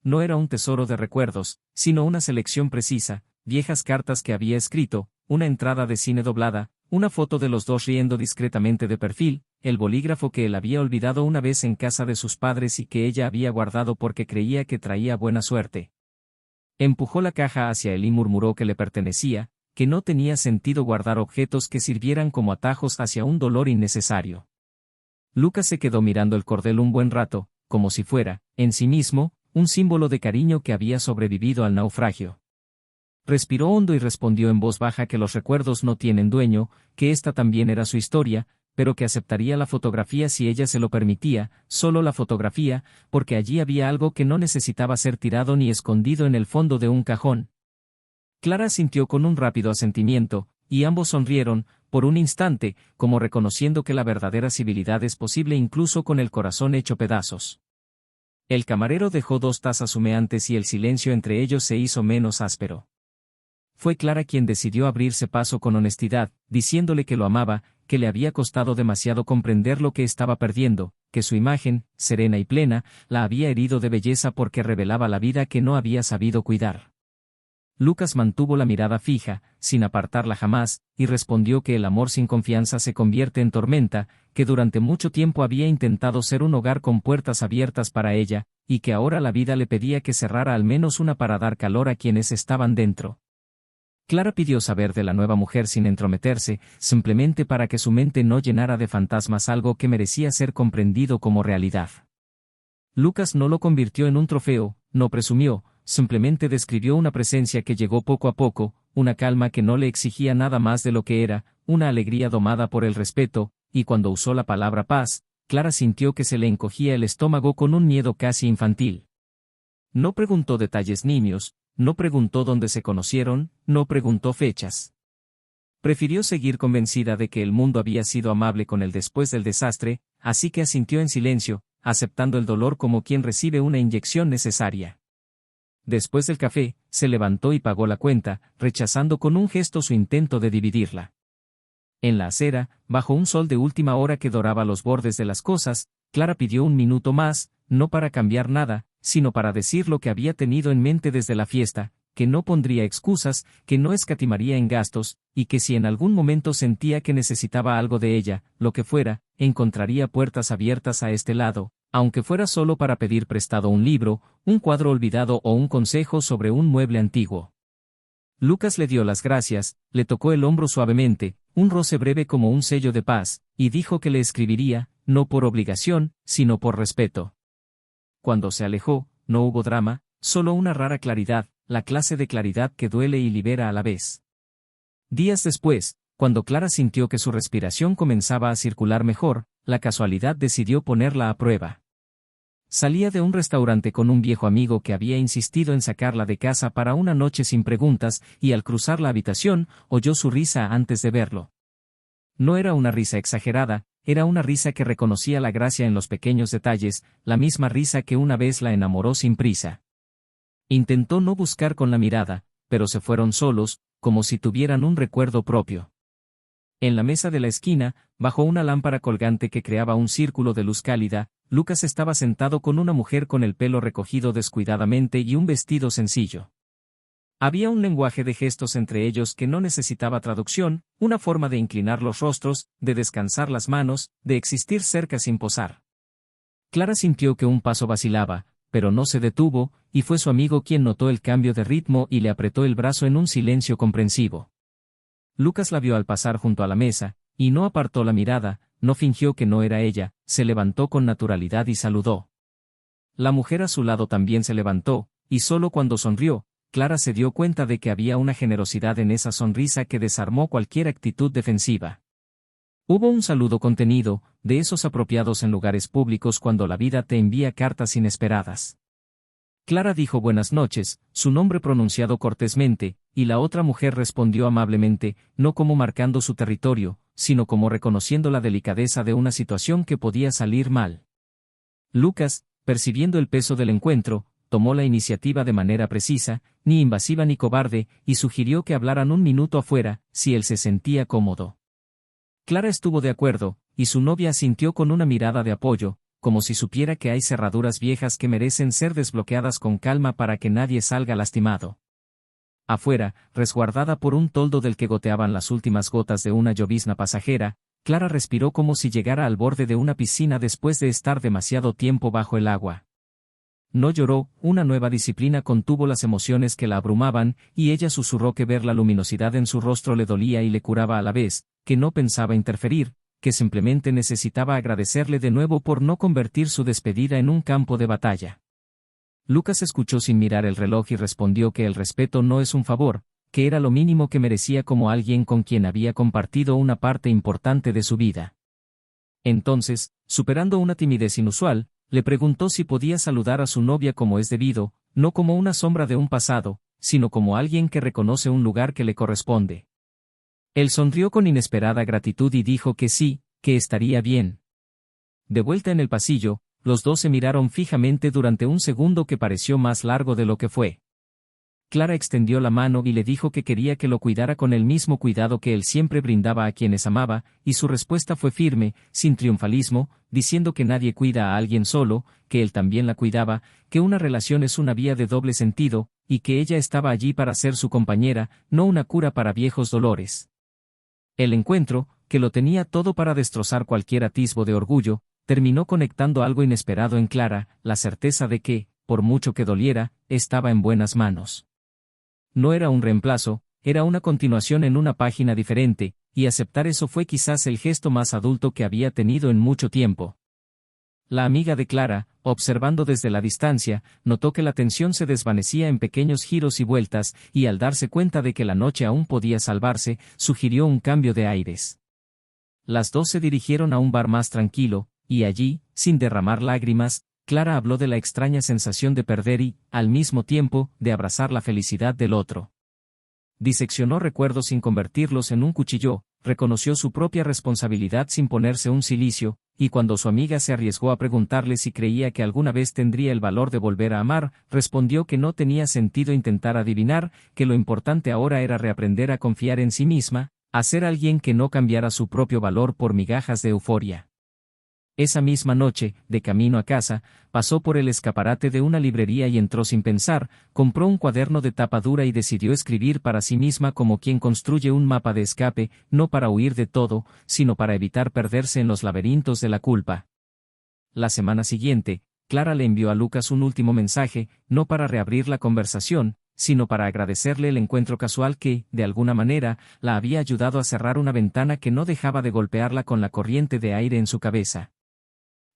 No era un tesoro de recuerdos, sino una selección precisa, viejas cartas que había escrito, una entrada de cine doblada, una foto de los dos riendo discretamente de perfil, el bolígrafo que él había olvidado una vez en casa de sus padres y que ella había guardado porque creía que traía buena suerte. Empujó la caja hacia él y murmuró que le pertenecía, que no tenía sentido guardar objetos que sirvieran como atajos hacia un dolor innecesario. Lucas se quedó mirando el cordel un buen rato, como si fuera, en sí mismo, un símbolo de cariño que había sobrevivido al naufragio. Respiró hondo y respondió en voz baja que los recuerdos no tienen dueño, que esta también era su historia, pero que aceptaría la fotografía si ella se lo permitía, solo la fotografía, porque allí había algo que no necesitaba ser tirado ni escondido en el fondo de un cajón. Clara sintió con un rápido asentimiento, y ambos sonrieron, por un instante, como reconociendo que la verdadera civilidad es posible incluso con el corazón hecho pedazos. El camarero dejó 2 tazas humeantes y el silencio entre ellos se hizo menos áspero. Fue Clara quien decidió abrirse paso con honestidad, diciéndole que lo amaba, que le había costado demasiado comprender lo que estaba perdiendo, que su imagen, serena y plena, la había herido de belleza porque revelaba la vida que no había sabido cuidar. Lucas mantuvo la mirada fija, sin apartarla jamás, y respondió que el amor sin confianza se convierte en tormenta, que durante mucho tiempo había intentado ser un hogar con puertas abiertas para ella, y que ahora la vida le pedía que cerrara al menos una para dar calor a quienes estaban dentro. Clara pidió saber de la nueva mujer sin entrometerse, simplemente para que su mente no llenara de fantasmas algo que merecía ser comprendido como realidad. Lucas no lo convirtió en un trofeo, no presumió, simplemente describió una presencia que llegó poco a poco, una calma que no le exigía nada más de lo que era, una alegría domada por el respeto, y cuando usó la palabra paz, Clara sintió que se le encogía el estómago con un miedo casi infantil. No preguntó detalles nimios, no preguntó dónde se conocieron, no preguntó fechas. Prefirió seguir convencida de que el mundo había sido amable con él después del desastre, así que asintió en silencio, aceptando el dolor como quien recibe una inyección necesaria. Después del café, se levantó y pagó la cuenta, rechazando con un gesto su intento de dividirla. En la acera, bajo un sol de última hora que doraba los bordes de las cosas, Clara pidió un minuto más, no para cambiar nada, sino para decir lo que había tenido en mente desde la fiesta, que no pondría excusas, que no escatimaría en gastos, y que si en algún momento sentía que necesitaba algo de ella, lo que fuera, encontraría puertas abiertas a este lado, aunque fuera solo para pedir prestado un libro, un cuadro olvidado o un consejo sobre un mueble antiguo. Lucas le dio las gracias, le tocó el hombro suavemente, un roce breve como un sello de paz, y dijo que le escribiría, no por obligación, sino por respeto. Cuando se alejó, no hubo drama, solo una rara claridad, la clase de claridad que duele y libera a la vez. Días después, cuando Clara sintió que su respiración comenzaba a circular mejor, la casualidad decidió ponerla a prueba. Salía de un restaurante con un viejo amigo que había insistido en sacarla de casa para una noche sin preguntas, y al cruzar la habitación, oyó su risa antes de verlo. No era una risa exagerada, era una risa que reconocía la gracia en los pequeños detalles, la misma risa que una vez la enamoró sin prisa. Intentó no buscar con la mirada, pero se fueron solos, como si tuvieran un recuerdo propio. En la mesa de la esquina, bajo una lámpara colgante que creaba un círculo de luz cálida, Lucas estaba sentado con una mujer con el pelo recogido descuidadamente y un vestido sencillo. Había un lenguaje de gestos entre ellos que no necesitaba traducción, una forma de inclinar los rostros, de descansar las manos, de existir cerca sin posar. Clara sintió que un paso vacilaba, pero no se detuvo, y fue su amigo quien notó el cambio de ritmo y le apretó el brazo en un silencio comprensivo. Lucas la vio al pasar junto a la mesa, y no apartó la mirada, no fingió que no era ella, se levantó con naturalidad y saludó. La mujer a su lado también se levantó, y solo cuando sonrió, Clara se dio cuenta de que había una generosidad en esa sonrisa que desarmó cualquier actitud defensiva. Hubo un saludo contenido, de esos apropiados en lugares públicos cuando la vida te envía cartas inesperadas. Clara dijo buenas noches, su nombre pronunciado cortésmente, y la otra mujer respondió amablemente, no como marcando su territorio, sino como reconociendo la delicadeza de una situación que podía salir mal. Lucas, percibiendo el peso del encuentro, tomó la iniciativa de manera precisa, ni invasiva ni cobarde, y sugirió que hablaran un minuto afuera, si él se sentía cómodo. Clara estuvo de acuerdo, y su novia asintió con una mirada de apoyo, como si supiera que hay cerraduras viejas que merecen ser desbloqueadas con calma para que nadie salga lastimado. Afuera, resguardada por un toldo del que goteaban las últimas gotas de una llovizna pasajera, Clara respiró como si llegara al borde de una piscina después de estar demasiado tiempo bajo el agua. No lloró, una nueva disciplina contuvo las emociones que la abrumaban, y ella susurró que ver la luminosidad en su rostro le dolía y le curaba a la vez, que no pensaba interferir, que simplemente necesitaba agradecerle de nuevo por no convertir su despedida en un campo de batalla. Lucas escuchó sin mirar el reloj y respondió que el respeto no es un favor, que era lo mínimo que merecía como alguien con quien había compartido una parte importante de su vida. Entonces, superando una timidez inusual, le preguntó si podía saludar a su novia como es debido, no como una sombra de un pasado, sino como alguien que reconoce un lugar que le corresponde. Él sonrió con inesperada gratitud y dijo que sí, que estaría bien. De vuelta en el pasillo, los dos se miraron fijamente durante un segundo que pareció más largo de lo que fue. Clara extendió la mano y le dijo que quería que lo cuidara con el mismo cuidado que él siempre brindaba a quienes amaba, y su respuesta fue firme, sin triunfalismo, diciendo que nadie cuida a alguien solo, que él también la cuidaba, que una relación es una vía de doble sentido, y que ella estaba allí para ser su compañera, no una cura para viejos dolores. El encuentro, que lo tenía todo para destrozar cualquier atisbo de orgullo, terminó conectando algo inesperado en Clara, la certeza de que, por mucho que doliera, estaba en buenas manos. No era un reemplazo, era una continuación en una página diferente, y aceptar eso fue quizás el gesto más adulto que había tenido en mucho tiempo. La amiga de Clara, observando desde la distancia, notó que la tensión se desvanecía en pequeños giros y vueltas, y al darse cuenta de que la noche aún podía salvarse, sugirió un cambio de aires. Las dos se dirigieron a un bar más tranquilo, y allí, sin derramar lágrimas, Clara habló de la extraña sensación de perder y, al mismo tiempo, de abrazar la felicidad del otro. Diseccionó recuerdos sin convertirlos en un cuchillo, reconoció su propia responsabilidad sin ponerse un cilicio, y cuando su amiga se arriesgó a preguntarle si creía que alguna vez tendría el valor de volver a amar, respondió que no tenía sentido intentar adivinar, que lo importante ahora era reaprender a confiar en sí misma, a ser alguien que no cambiara su propio valor por migajas de euforia. Esa misma noche, de camino a casa, pasó por el escaparate de una librería y entró sin pensar, compró un cuaderno de tapa dura y decidió escribir para sí misma como quien construye un mapa de escape, no para huir de todo, sino para evitar perderse en los laberintos de la culpa. La semana siguiente, Clara le envió a Lucas un último mensaje, no para reabrir la conversación, sino para agradecerle el encuentro casual que, de alguna manera, la había ayudado a cerrar una ventana que no dejaba de golpearla con la corriente de aire en su cabeza.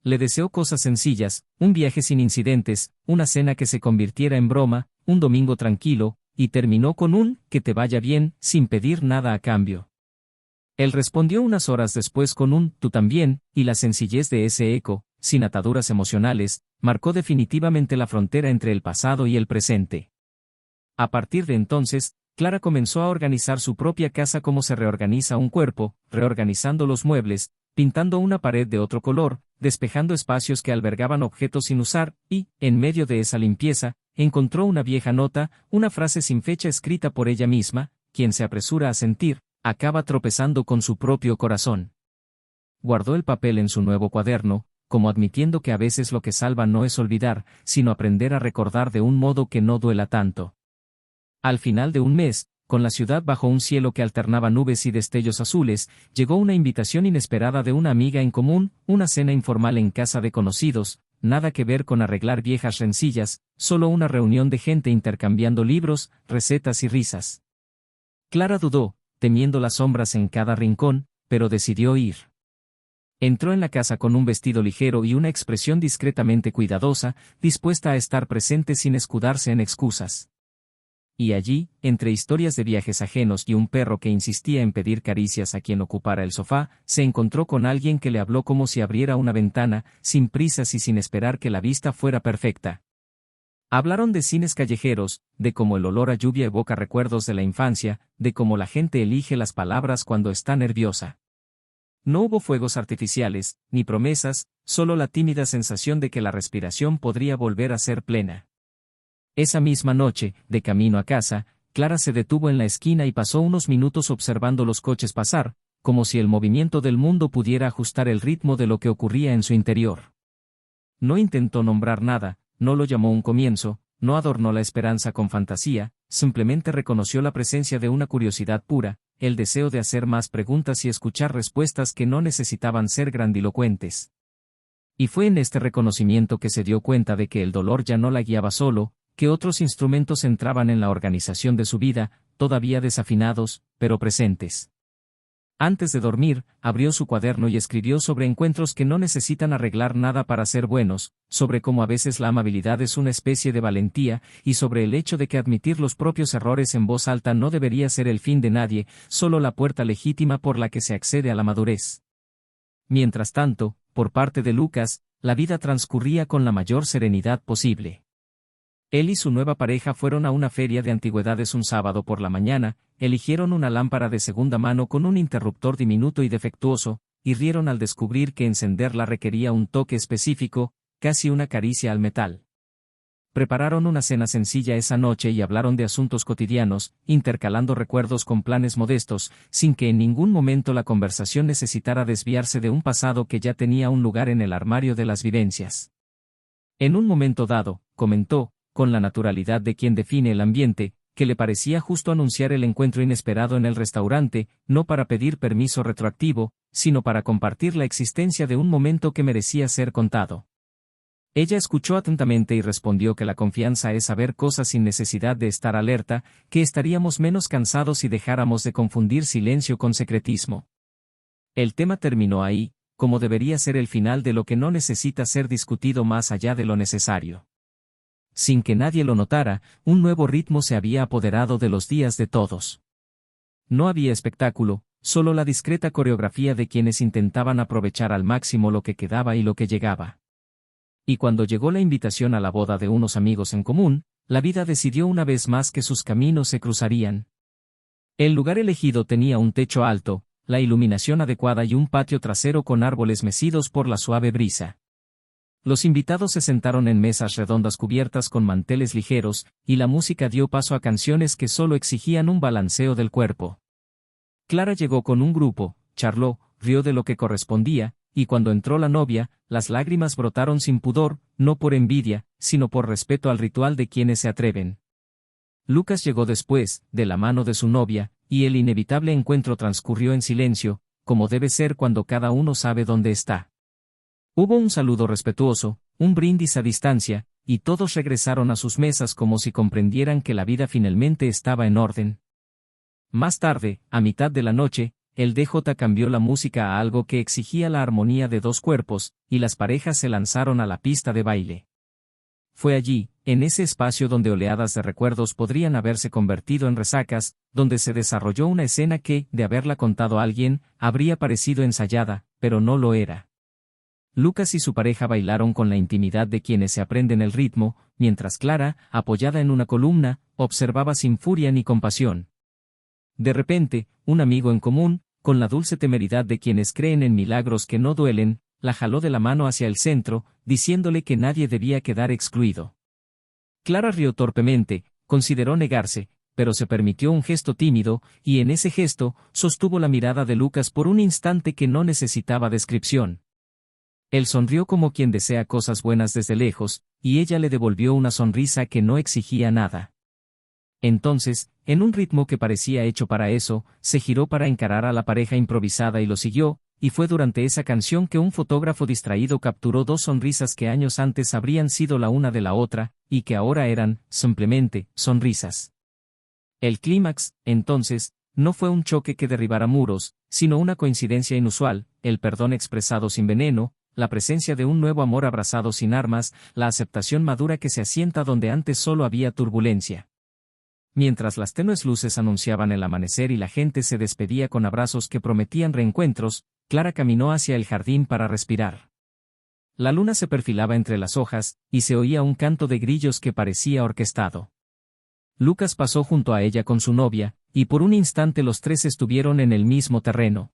Le deseó cosas sencillas, un viaje sin incidentes, una cena que se convirtiera en broma, un domingo tranquilo, y terminó con un «que te vaya bien», sin pedir nada a cambio. Él respondió unas horas después con un «tú también», y la sencillez de ese eco, sin ataduras emocionales, marcó definitivamente la frontera entre el pasado y el presente. A partir de entonces, Clara comenzó a organizar su propia casa como se reorganiza un cuerpo, reorganizando los muebles, pintando una pared de otro color, despejando espacios que albergaban objetos sin usar, y, en medio de esa limpieza, encontró una vieja nota, una frase sin fecha escrita por ella misma: quien se apresura a sentir, acaba tropezando con su propio corazón. Guardó el papel en su nuevo cuaderno, como admitiendo que a veces lo que salva no es olvidar, sino aprender a recordar de un modo que no duela tanto. Al final de un mes, con la ciudad bajo un cielo que alternaba nubes y destellos azules, llegó una invitación inesperada de una amiga en común, una cena informal en casa de conocidos, nada que ver con arreglar viejas rencillas, solo una reunión de gente intercambiando libros, recetas y risas. Clara dudó, temiendo las sombras en cada rincón, pero decidió ir. Entró en la casa con un vestido ligero y una expresión discretamente cuidadosa, dispuesta a estar presente sin escudarse en excusas. Y allí, entre historias de viajes ajenos y un perro que insistía en pedir caricias a quien ocupara el sofá, se encontró con alguien que le habló como si abriera una ventana, sin prisas y sin esperar que la vista fuera perfecta. Hablaron de cines callejeros, de cómo el olor a lluvia evoca recuerdos de la infancia, de cómo la gente elige las palabras cuando está nerviosa. No hubo fuegos artificiales, ni promesas, solo la tímida sensación de que la respiración podría volver a ser plena. Esa misma noche, de camino a casa, Clara se detuvo en la esquina y pasó unos minutos observando los coches pasar, como si el movimiento del mundo pudiera ajustar el ritmo de lo que ocurría en su interior. No intentó nombrar nada, no lo llamó un comienzo, no adornó la esperanza con fantasía, simplemente reconoció la presencia de una curiosidad pura, el deseo de hacer más preguntas y escuchar respuestas que no necesitaban ser grandilocuentes. Y fue en este reconocimiento que se dio cuenta de que el dolor ya no la guiaba solo, que otros instrumentos entraban en la organización de su vida, todavía desafinados, pero presentes. Antes de dormir, abrió su cuaderno y escribió sobre encuentros que no necesitan arreglar nada para ser buenos, sobre cómo a veces la amabilidad es una especie de valentía, y sobre el hecho de que admitir los propios errores en voz alta no debería ser el fin de nadie, solo la puerta legítima por la que se accede a la madurez. Mientras tanto, por parte de Lucas, la vida transcurría con la mayor serenidad posible. Él y su nueva pareja fueron a una feria de antigüedades un sábado por la mañana, eligieron una lámpara de segunda mano con un interruptor diminuto y defectuoso, y rieron al descubrir que encenderla requería un toque específico, casi una caricia al metal. Prepararon una cena sencilla esa noche y hablaron de asuntos cotidianos, intercalando recuerdos con planes modestos, sin que en ningún momento la conversación necesitara desviarse de un pasado que ya tenía un lugar en el armario de las vivencias. En un momento dado, comentó, con la naturalidad de quien define el ambiente, que le parecía justo anunciar el encuentro inesperado en el restaurante, no para pedir permiso retroactivo, sino para compartir la existencia de un momento que merecía ser contado. Ella escuchó atentamente y respondió que la confianza es saber cosas sin necesidad de estar alerta, que estaríamos menos cansados si dejáramos de confundir silencio con secretismo. El tema terminó ahí, como debería ser el final de lo que no necesita ser discutido más allá de lo necesario. Sin que nadie lo notara, un nuevo ritmo se había apoderado de los días de todos. No había espectáculo, solo la discreta coreografía de quienes intentaban aprovechar al máximo lo que quedaba y lo que llegaba. Y cuando llegó la invitación a la boda de unos amigos en común, la vida decidió una vez más que sus caminos se cruzarían. El lugar elegido tenía un techo alto, la iluminación adecuada y un patio trasero con árboles mecidos por la suave brisa. Los invitados se sentaron en mesas redondas cubiertas con manteles ligeros, y la música dio paso a canciones que solo exigían un balanceo del cuerpo. Clara llegó con un grupo, charló, rió de lo que correspondía, y cuando entró la novia, las lágrimas brotaron sin pudor, no por envidia, sino por respeto al ritual de quienes se atreven. Lucas llegó después, de la mano de su novia, y el inevitable encuentro transcurrió en silencio, como debe ser cuando cada uno sabe dónde está. Hubo un saludo respetuoso, un brindis a distancia, y todos regresaron a sus mesas como si comprendieran que la vida finalmente estaba en orden. Más tarde, a mitad de la noche, el DJ cambió la música a algo que exigía la armonía de dos cuerpos, y las parejas se lanzaron a la pista de baile. Fue allí, en ese espacio donde oleadas de recuerdos podrían haberse convertido en resacas, donde se desarrolló una escena que, de haberla contado a alguien, habría parecido ensayada, pero no lo era. Lucas y su pareja bailaron con la intimidad de quienes se aprenden el ritmo, mientras Clara, apoyada en una columna, observaba sin furia ni compasión. De repente, un amigo en común, con la dulce temeridad de quienes creen en milagros que no duelen, la jaló de la mano hacia el centro, diciéndole que nadie debía quedar excluido. Clara rió torpemente, consideró negarse, pero se permitió un gesto tímido, y en ese gesto, sostuvo la mirada de Lucas por un instante que no necesitaba descripción. Él sonrió como quien desea cosas buenas desde lejos, y ella le devolvió una sonrisa que no exigía nada. Entonces, en un ritmo que parecía hecho para eso, se giró para encarar a la pareja improvisada y lo siguió, y fue durante esa canción que un fotógrafo distraído capturó dos sonrisas que años antes habrían sido la una de la otra, y que ahora eran, simplemente, sonrisas. El clímax, entonces, no fue un choque que derribara muros, sino una coincidencia inusual, el perdón expresado sin veneno, la presencia de un nuevo amor abrazado sin armas, la aceptación madura que se asienta donde antes solo había turbulencia. Mientras las tenues luces anunciaban el amanecer y la gente se despedía con abrazos que prometían reencuentros, Clara caminó hacia el jardín para respirar. La luna se perfilaba entre las hojas, y se oía un canto de grillos que parecía orquestado. Lucas pasó junto a ella con su novia, y por un instante los tres estuvieron en el mismo terreno.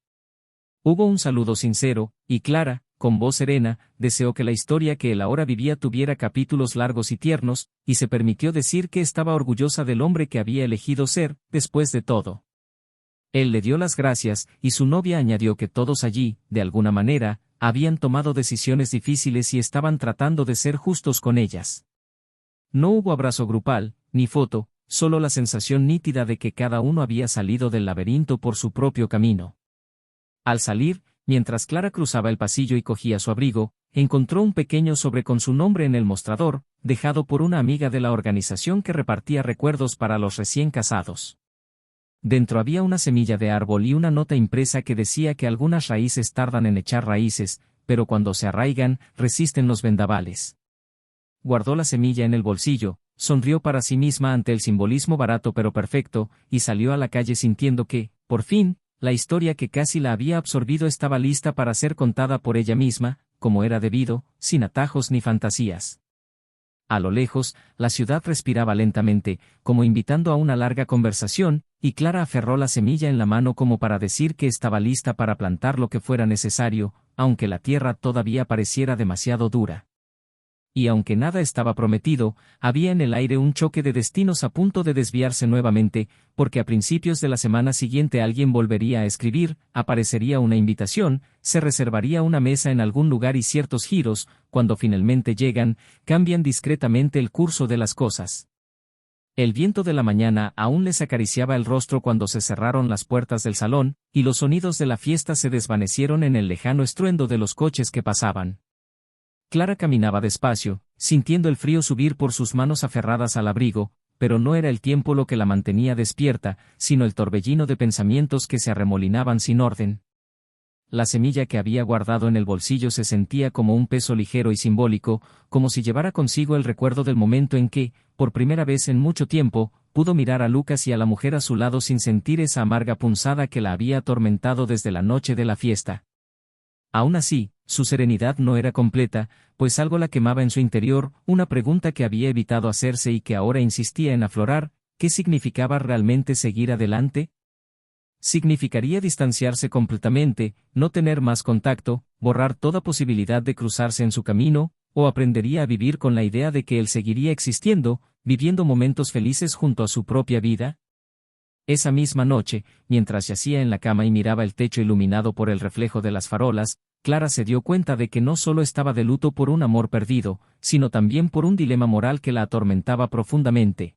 Hubo un saludo sincero, y Clara, con voz serena, deseó que la historia que él ahora vivía tuviera capítulos largos y tiernos, y se permitió decir que estaba orgullosa del hombre que había elegido ser, después de todo. Él le dio las gracias, y su novia añadió que todos allí, de alguna manera, habían tomado decisiones difíciles y estaban tratando de ser justos con ellas. No hubo abrazo grupal, ni foto, solo la sensación nítida de que cada uno había salido del laberinto por su propio camino. Al salir, mientras Clara cruzaba el pasillo y cogía su abrigo, encontró un pequeño sobre con su nombre en el mostrador, dejado por una amiga de la organización que repartía recuerdos para los recién casados. Dentro había una semilla de árbol y una nota impresa que decía que algunas raíces tardan en echar raíces, pero cuando se arraigan, resisten los vendavales. Guardó la semilla en el bolsillo, sonrió para sí misma ante el simbolismo barato pero perfecto, y salió a la calle sintiendo que, por fin, la historia que casi la había absorbido estaba lista para ser contada por ella misma, como era debido, sin atajos ni fantasías. A lo lejos, la ciudad respiraba lentamente, como invitando a una larga conversación, y Clara aferró la semilla en la mano como para decir que estaba lista para plantar lo que fuera necesario, aunque la tierra todavía pareciera demasiado dura. Y aunque nada estaba prometido, había en el aire un choque de destinos a punto de desviarse nuevamente, porque a principios de la semana siguiente alguien volvería a escribir, aparecería una invitación, se reservaría una mesa en algún lugar y ciertos giros, cuando finalmente llegan, cambian discretamente el curso de las cosas. El viento de la mañana aún les acariciaba el rostro cuando se cerraron las puertas del salón, y los sonidos de la fiesta se desvanecieron en el lejano estruendo de los coches que pasaban. Clara caminaba despacio, sintiendo el frío subir por sus manos aferradas al abrigo, pero no era el tiempo lo que la mantenía despierta, sino el torbellino de pensamientos que se arremolinaban sin orden. La semilla que había guardado en el bolsillo se sentía como un peso ligero y simbólico, como si llevara consigo el recuerdo del momento en que, por primera vez en mucho tiempo, pudo mirar a Lucas y a la mujer a su lado sin sentir esa amarga punzada que la había atormentado desde la noche de la fiesta. Aún así, su serenidad no era completa, pues algo la quemaba en su interior, una pregunta que había evitado hacerse y que ahora insistía en aflorar: ¿qué significaba realmente seguir adelante? ¿Significaría distanciarse completamente, no tener más contacto, borrar toda posibilidad de cruzarse en su camino, o aprendería a vivir con la idea de que él seguiría existiendo, viviendo momentos felices junto a su propia vida? Esa misma noche, mientras yacía en la cama y miraba el techo iluminado por el reflejo de las farolas, Clara se dio cuenta de que no solo estaba de luto por un amor perdido, sino también por un dilema moral que la atormentaba profundamente.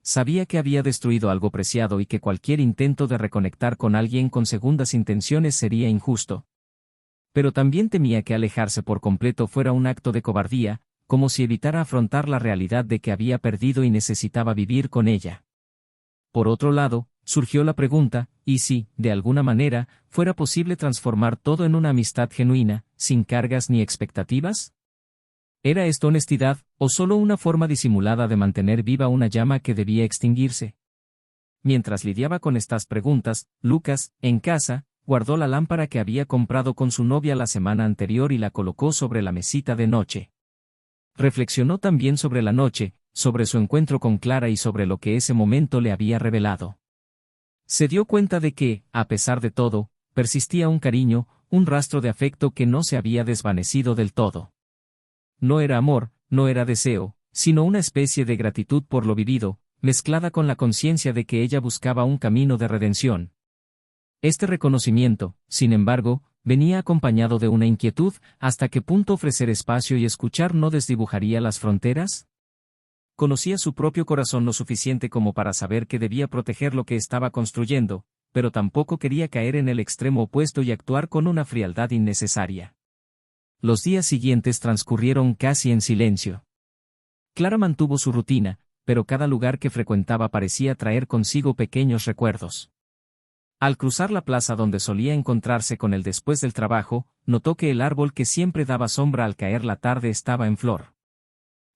Sabía que había destruido algo preciado y que cualquier intento de reconectar con alguien con segundas intenciones sería injusto. Pero también temía que alejarse por completo fuera un acto de cobardía, como si evitara afrontar la realidad de que había perdido y necesitaba vivir con ella. Por otro lado, surgió la pregunta: ¿y si, de alguna manera, fuera posible transformar todo en una amistad genuina, sin cargas ni expectativas? ¿Era esto honestidad, o solo una forma disimulada de mantener viva una llama que debía extinguirse? Mientras lidiaba con estas preguntas, Lucas, en casa, guardó la lámpara que había comprado con su novia la semana anterior y la colocó sobre la mesita de noche. Reflexionó también sobre la noche, sobre su encuentro con Clara y sobre lo que ese momento le había revelado. Se dio cuenta de que, a pesar de todo, persistía un cariño, un rastro de afecto que no se había desvanecido del todo. No era amor, no era deseo, sino una especie de gratitud por lo vivido, mezclada con la conciencia de que ella buscaba un camino de redención. Este reconocimiento, sin embargo, venía acompañado de una inquietud: ¿hasta qué punto ofrecer espacio y escuchar no desdibujaría las fronteras? Conocía su propio corazón lo suficiente como para saber que debía proteger lo que estaba construyendo, pero tampoco quería caer en el extremo opuesto y actuar con una frialdad innecesaria. Los días siguientes transcurrieron casi en silencio. Clara mantuvo su rutina, pero cada lugar que frecuentaba parecía traer consigo pequeños recuerdos. Al cruzar la plaza donde solía encontrarse con él después del trabajo, notó que el árbol que siempre daba sombra al caer la tarde estaba en flor.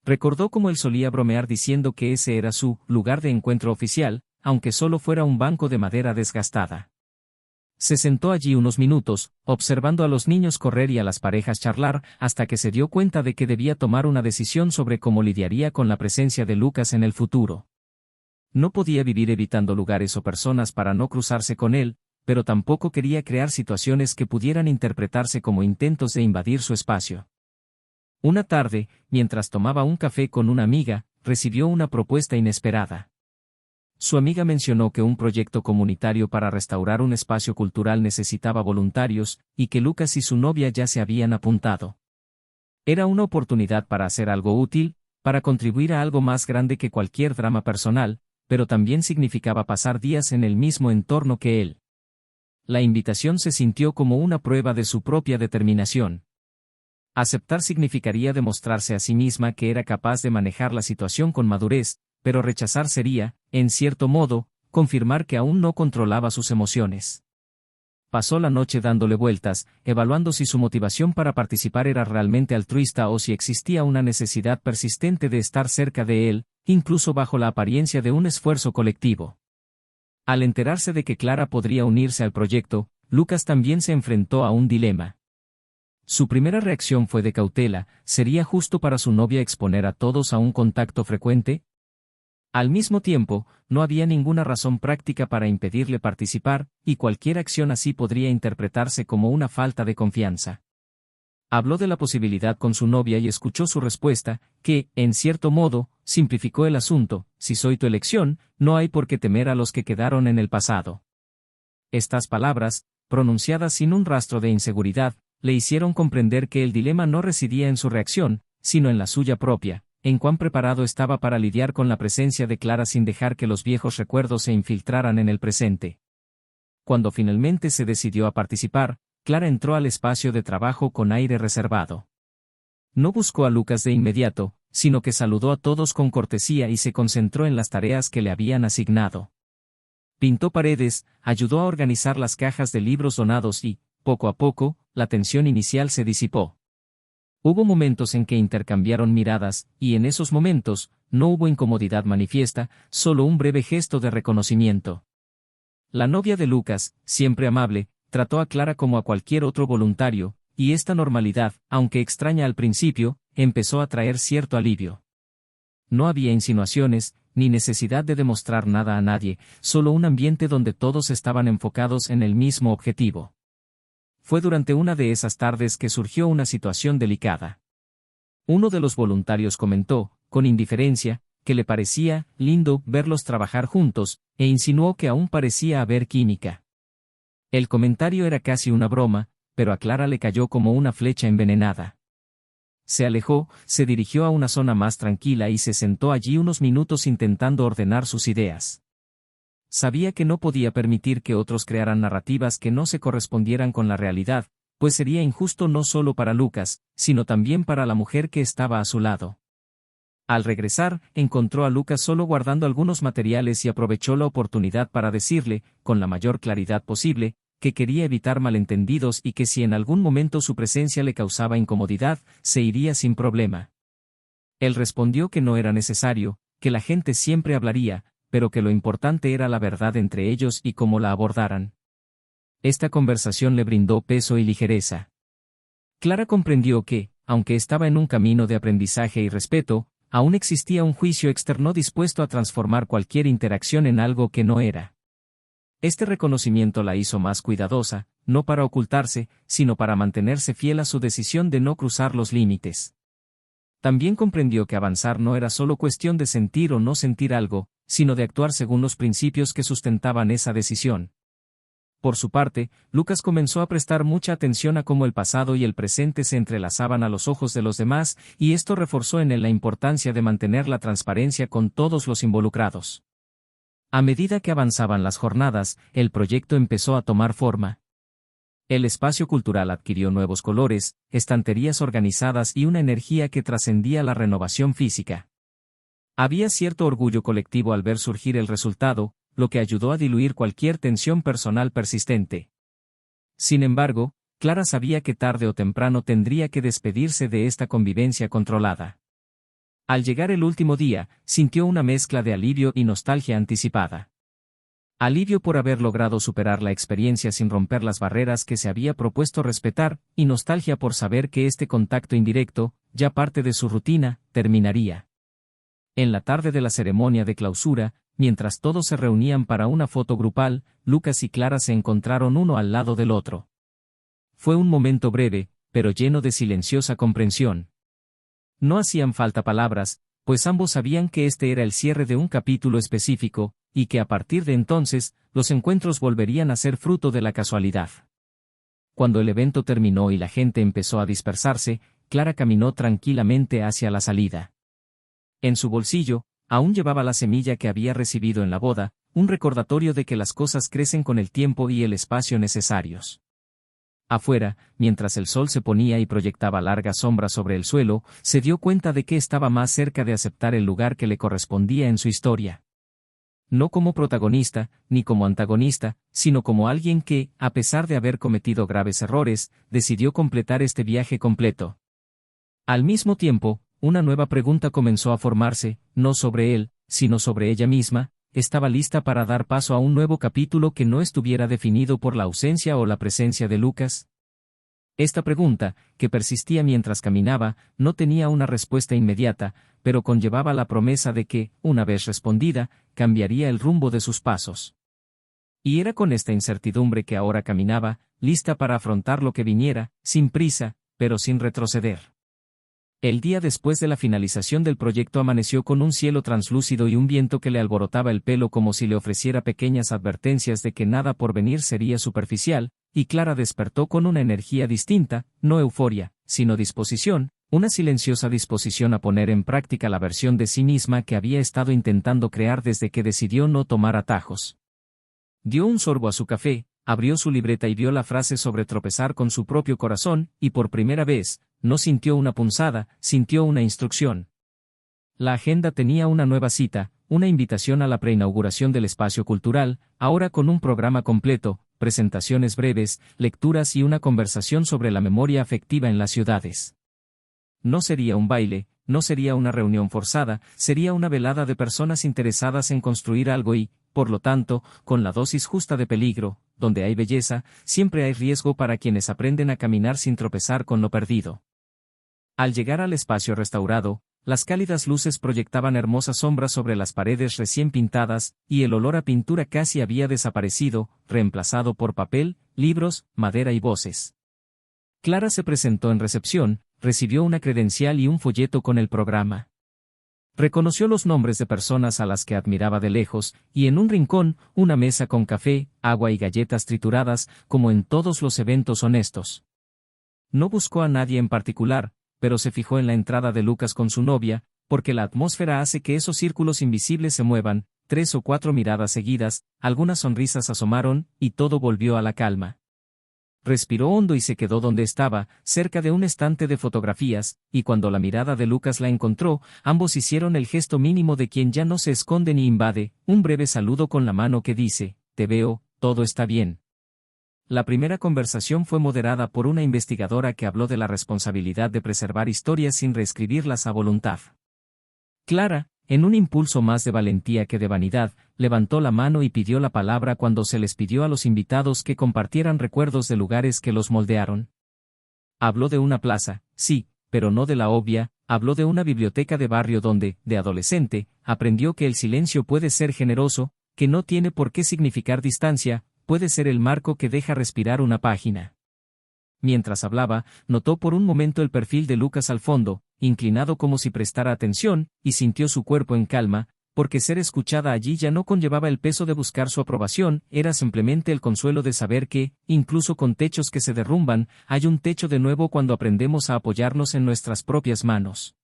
Recordó cómo él solía bromear diciendo que ese era su lugar de encuentro oficial, aunque solo fuera un banco de madera desgastada. Se sentó allí unos minutos, observando a los niños correr y a las parejas charlar, hasta que se dio cuenta de que debía tomar una decisión sobre cómo lidiaría con la presencia de Lucas en el futuro. No podía vivir evitando lugares o personas para no cruzarse con él, pero tampoco quería crear situaciones que pudieran interpretarse como intentos de invadir su espacio. Una tarde, mientras tomaba un café con una amiga, recibió una propuesta inesperada. Su amiga mencionó que un proyecto comunitario para restaurar un espacio cultural necesitaba voluntarios, y que Lucas y su novia ya se habían apuntado. Era una oportunidad para hacer algo útil, para contribuir a algo más grande que cualquier drama personal, pero también significaba pasar días en el mismo entorno que él. La invitación se sintió como una prueba de su propia determinación. Aceptar significaría demostrarse a sí misma que era capaz de manejar la situación con madurez, pero rechazar sería, en cierto modo, confirmar que aún no controlaba sus emociones. Pasó la noche dándole vueltas, evaluando si su motivación para participar era realmente altruista o si existía una necesidad persistente de estar cerca de él, incluso bajo la apariencia de un esfuerzo colectivo. Al enterarse de que Clara podría unirse al proyecto, Lucas también se enfrentó a un dilema. Su primera reacción fue de cautela: ¿sería justo para su novia exponer a todos a un contacto frecuente? Al mismo tiempo, no había ninguna razón práctica para impedirle participar, y cualquier acción así podría interpretarse como una falta de confianza. Habló de la posibilidad con su novia y escuchó su respuesta, que, en cierto modo, simplificó el asunto: si soy tu elección, no hay por qué temer a los que quedaron en el pasado. Estas palabras, pronunciadas sin un rastro de inseguridad, le hicieron comprender que el dilema no residía en su reacción, sino en la suya propia, en cuán preparado estaba para lidiar con la presencia de Clara sin dejar que los viejos recuerdos se infiltraran en el presente. Cuando finalmente se decidió a participar, Clara entró al espacio de trabajo con aire reservado. No buscó a Lucas de inmediato, sino que saludó a todos con cortesía y se concentró en las tareas que le habían asignado. Pintó paredes, ayudó a organizar las cajas de libros donados y, poco a poco, la tensión inicial se disipó. Hubo momentos en que intercambiaron miradas, y en esos momentos, no hubo incomodidad manifiesta, solo un breve gesto de reconocimiento. La novia de Lucas, siempre amable, trató a Clara como a cualquier otro voluntario, y esta normalidad, aunque extraña al principio, empezó a traer cierto alivio. No había insinuaciones, ni necesidad de demostrar nada a nadie, solo un ambiente donde todos estaban enfocados en el mismo objetivo. Fue durante una de esas tardes que surgió una situación delicada. Uno de los voluntarios comentó, con indiferencia, que le parecía lindo verlos trabajar juntos, e insinuó que aún parecía haber química. El comentario era casi una broma, pero a Clara le cayó como una flecha envenenada. Se alejó, se dirigió a una zona más tranquila y se sentó allí unos minutos intentando ordenar sus ideas. Sabía que no podía permitir que otros crearan narrativas que no se correspondieran con la realidad, pues sería injusto no solo para Lucas, sino también para la mujer que estaba a su lado. Al regresar, encontró a Lucas solo guardando algunos materiales y aprovechó la oportunidad para decirle, con la mayor claridad posible, que quería evitar malentendidos y que si en algún momento su presencia le causaba incomodidad, se iría sin problema. Él respondió que no era necesario, que la gente siempre hablaría, pero que lo importante era la verdad entre ellos y cómo la abordaran. Esta conversación le brindó peso y ligereza. Clara comprendió que, aunque estaba en un camino de aprendizaje y respeto, aún existía un juicio externo dispuesto a transformar cualquier interacción en algo que no era. Este reconocimiento la hizo más cuidadosa, no para ocultarse, sino para mantenerse fiel a su decisión de no cruzar los límites. También comprendió que avanzar no era solo cuestión de sentir o no sentir algo, sino de actuar según los principios que sustentaban esa decisión. Por su parte, Lucas comenzó a prestar mucha atención a cómo el pasado y el presente se entrelazaban a los ojos de los demás, y esto reforzó en él la importancia de mantener la transparencia con todos los involucrados. A medida que avanzaban las jornadas, el proyecto empezó a tomar forma. El espacio cultural adquirió nuevos colores, estanterías organizadas y una energía que trascendía la renovación física. Había cierto orgullo colectivo al ver surgir el resultado, lo que ayudó a diluir cualquier tensión personal persistente. Sin embargo, Clara sabía que tarde o temprano tendría que despedirse de esta convivencia controlada. Al llegar el último día, sintió una mezcla de alivio y nostalgia anticipada. Alivio por haber logrado superar la experiencia sin romper las barreras que se había propuesto respetar, y nostalgia por saber que este contacto indirecto, ya parte de su rutina, terminaría. En la tarde de la ceremonia de clausura, mientras todos se reunían para una foto grupal, Lucas y Clara se encontraron uno al lado del otro. Fue un momento breve, pero lleno de silenciosa comprensión. No hacían falta palabras, pues ambos sabían que este era el cierre de un capítulo específico, y que a partir de entonces, los encuentros volverían a ser fruto de la casualidad. Cuando el evento terminó y la gente empezó a dispersarse, Clara caminó tranquilamente hacia la salida. En su bolsillo, Aún llevaba la semilla que había recibido en la boda, un recordatorio de que las cosas crecen con el tiempo y el espacio necesarios. Afuera, mientras el sol se ponía y proyectaba largas sombras sobre el suelo, se dio cuenta de que estaba más cerca de aceptar el lugar que le correspondía en su historia. No como protagonista, ni como antagonista, sino como alguien que, a pesar de haber cometido graves errores, decidió completar este viaje completo. Al mismo tiempo, una nueva pregunta comenzó a formarse, no sobre él, sino sobre ella misma. Estaba lista para dar paso a un nuevo capítulo que no estuviera definido por la ausencia o la presencia de Lucas. Esta pregunta, que persistía mientras caminaba, no tenía una respuesta inmediata, pero conllevaba la promesa de que, una vez respondida, cambiaría el rumbo de sus pasos. Y era con esta incertidumbre que ahora caminaba, lista para afrontar lo que viniera, sin prisa, pero sin retroceder. El día después de la finalización del proyecto amaneció con un cielo translúcido y un viento que le alborotaba el pelo como si le ofreciera pequeñas advertencias de que nada por venir sería superficial, y Clara despertó con una energía distinta, no euforia, sino disposición, una silenciosa disposición a poner en práctica la versión de sí misma que había estado intentando crear desde que decidió no tomar atajos. Dio un sorbo a su café, abrió su libreta y vio la frase sobre tropezar con su propio corazón, y por primera vez, no sintió una punzada, sintió una instrucción. La agenda tenía una nueva cita, una invitación a la preinauguración del espacio cultural, ahora con un programa completo, presentaciones breves, lecturas y una conversación sobre la memoria afectiva en las ciudades. No sería un baile, no sería una reunión forzada, sería una velada de personas interesadas en construir algo y, por lo tanto, con la dosis justa de peligro. Donde hay belleza, siempre hay riesgo para quienes aprenden a caminar sin tropezar con lo perdido. Al llegar al espacio restaurado, las cálidas luces proyectaban hermosas sombras sobre las paredes recién pintadas, y el olor a pintura casi había desaparecido, reemplazado por papel, libros, madera y voces. Clara se presentó en recepción, recibió una credencial y un folleto con el programa. Reconoció los nombres de personas a las que admiraba de lejos, y en un rincón, una mesa con café, agua y galletas trituradas, como en todos los eventos honestos. No buscó a nadie en particular, pero se fijó en la entrada de Lucas con su novia, porque la atmósfera hace que esos círculos invisibles se muevan. 3 o 4 miradas seguidas, algunas sonrisas asomaron, y todo volvió a la calma. Respiró hondo y se quedó donde estaba, cerca de un estante de fotografías, y cuando la mirada de Lucas la encontró, ambos hicieron el gesto mínimo de quien ya no se esconde ni invade, un breve saludo con la mano que dice, «Te veo, todo está bien». La primera conversación fue moderada por una investigadora que habló de la responsabilidad de preservar historias sin reescribirlas a voluntad. Clara, en un impulso más de valentía que de vanidad, levantó la mano y pidió la palabra cuando se les pidió a los invitados que compartieran recuerdos de lugares que los moldearon. Habló de una plaza, sí, pero no de la obvia, habló de una biblioteca de barrio donde, de adolescente, aprendió que el silencio puede ser generoso, que no tiene por qué significar distancia, puede ser el marco que deja respirar una página. Mientras hablaba, notó por un momento el perfil de Lucas al fondo, inclinado como si prestara atención, y sintió su cuerpo en calma, porque ser escuchada allí ya no conllevaba el peso de buscar su aprobación, era simplemente el consuelo de saber que, incluso con techos que se derrumban, hay un techo de nuevo cuando aprendemos a apoyarnos en nuestras propias manos.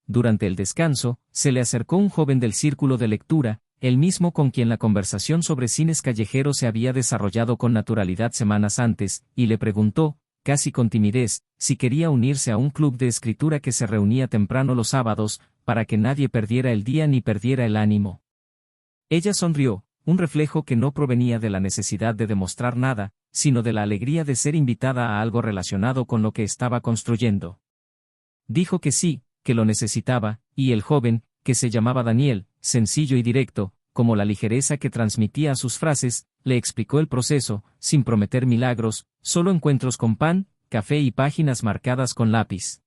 Durante el descanso, se le acercó un joven del círculo de lectura, el mismo con quien la conversación sobre cines callejeros se había desarrollado con naturalidad semanas antes, y le preguntó, casi con timidez, si quería unirse a un club de escritura que se reunía temprano los sábados, para que nadie perdiera el día ni perdiera el ánimo. Ella sonrió, un reflejo que no provenía de la necesidad de demostrar nada, sino de la alegría de ser invitada a algo relacionado con lo que estaba construyendo. Dijo que sí, que lo necesitaba, y el joven, que se llamaba Daniel, sencillo y directo, como la ligereza que transmitía a sus frases, le explicó el proceso, sin prometer milagros, solo encuentros con pan, café y páginas marcadas con lápiz.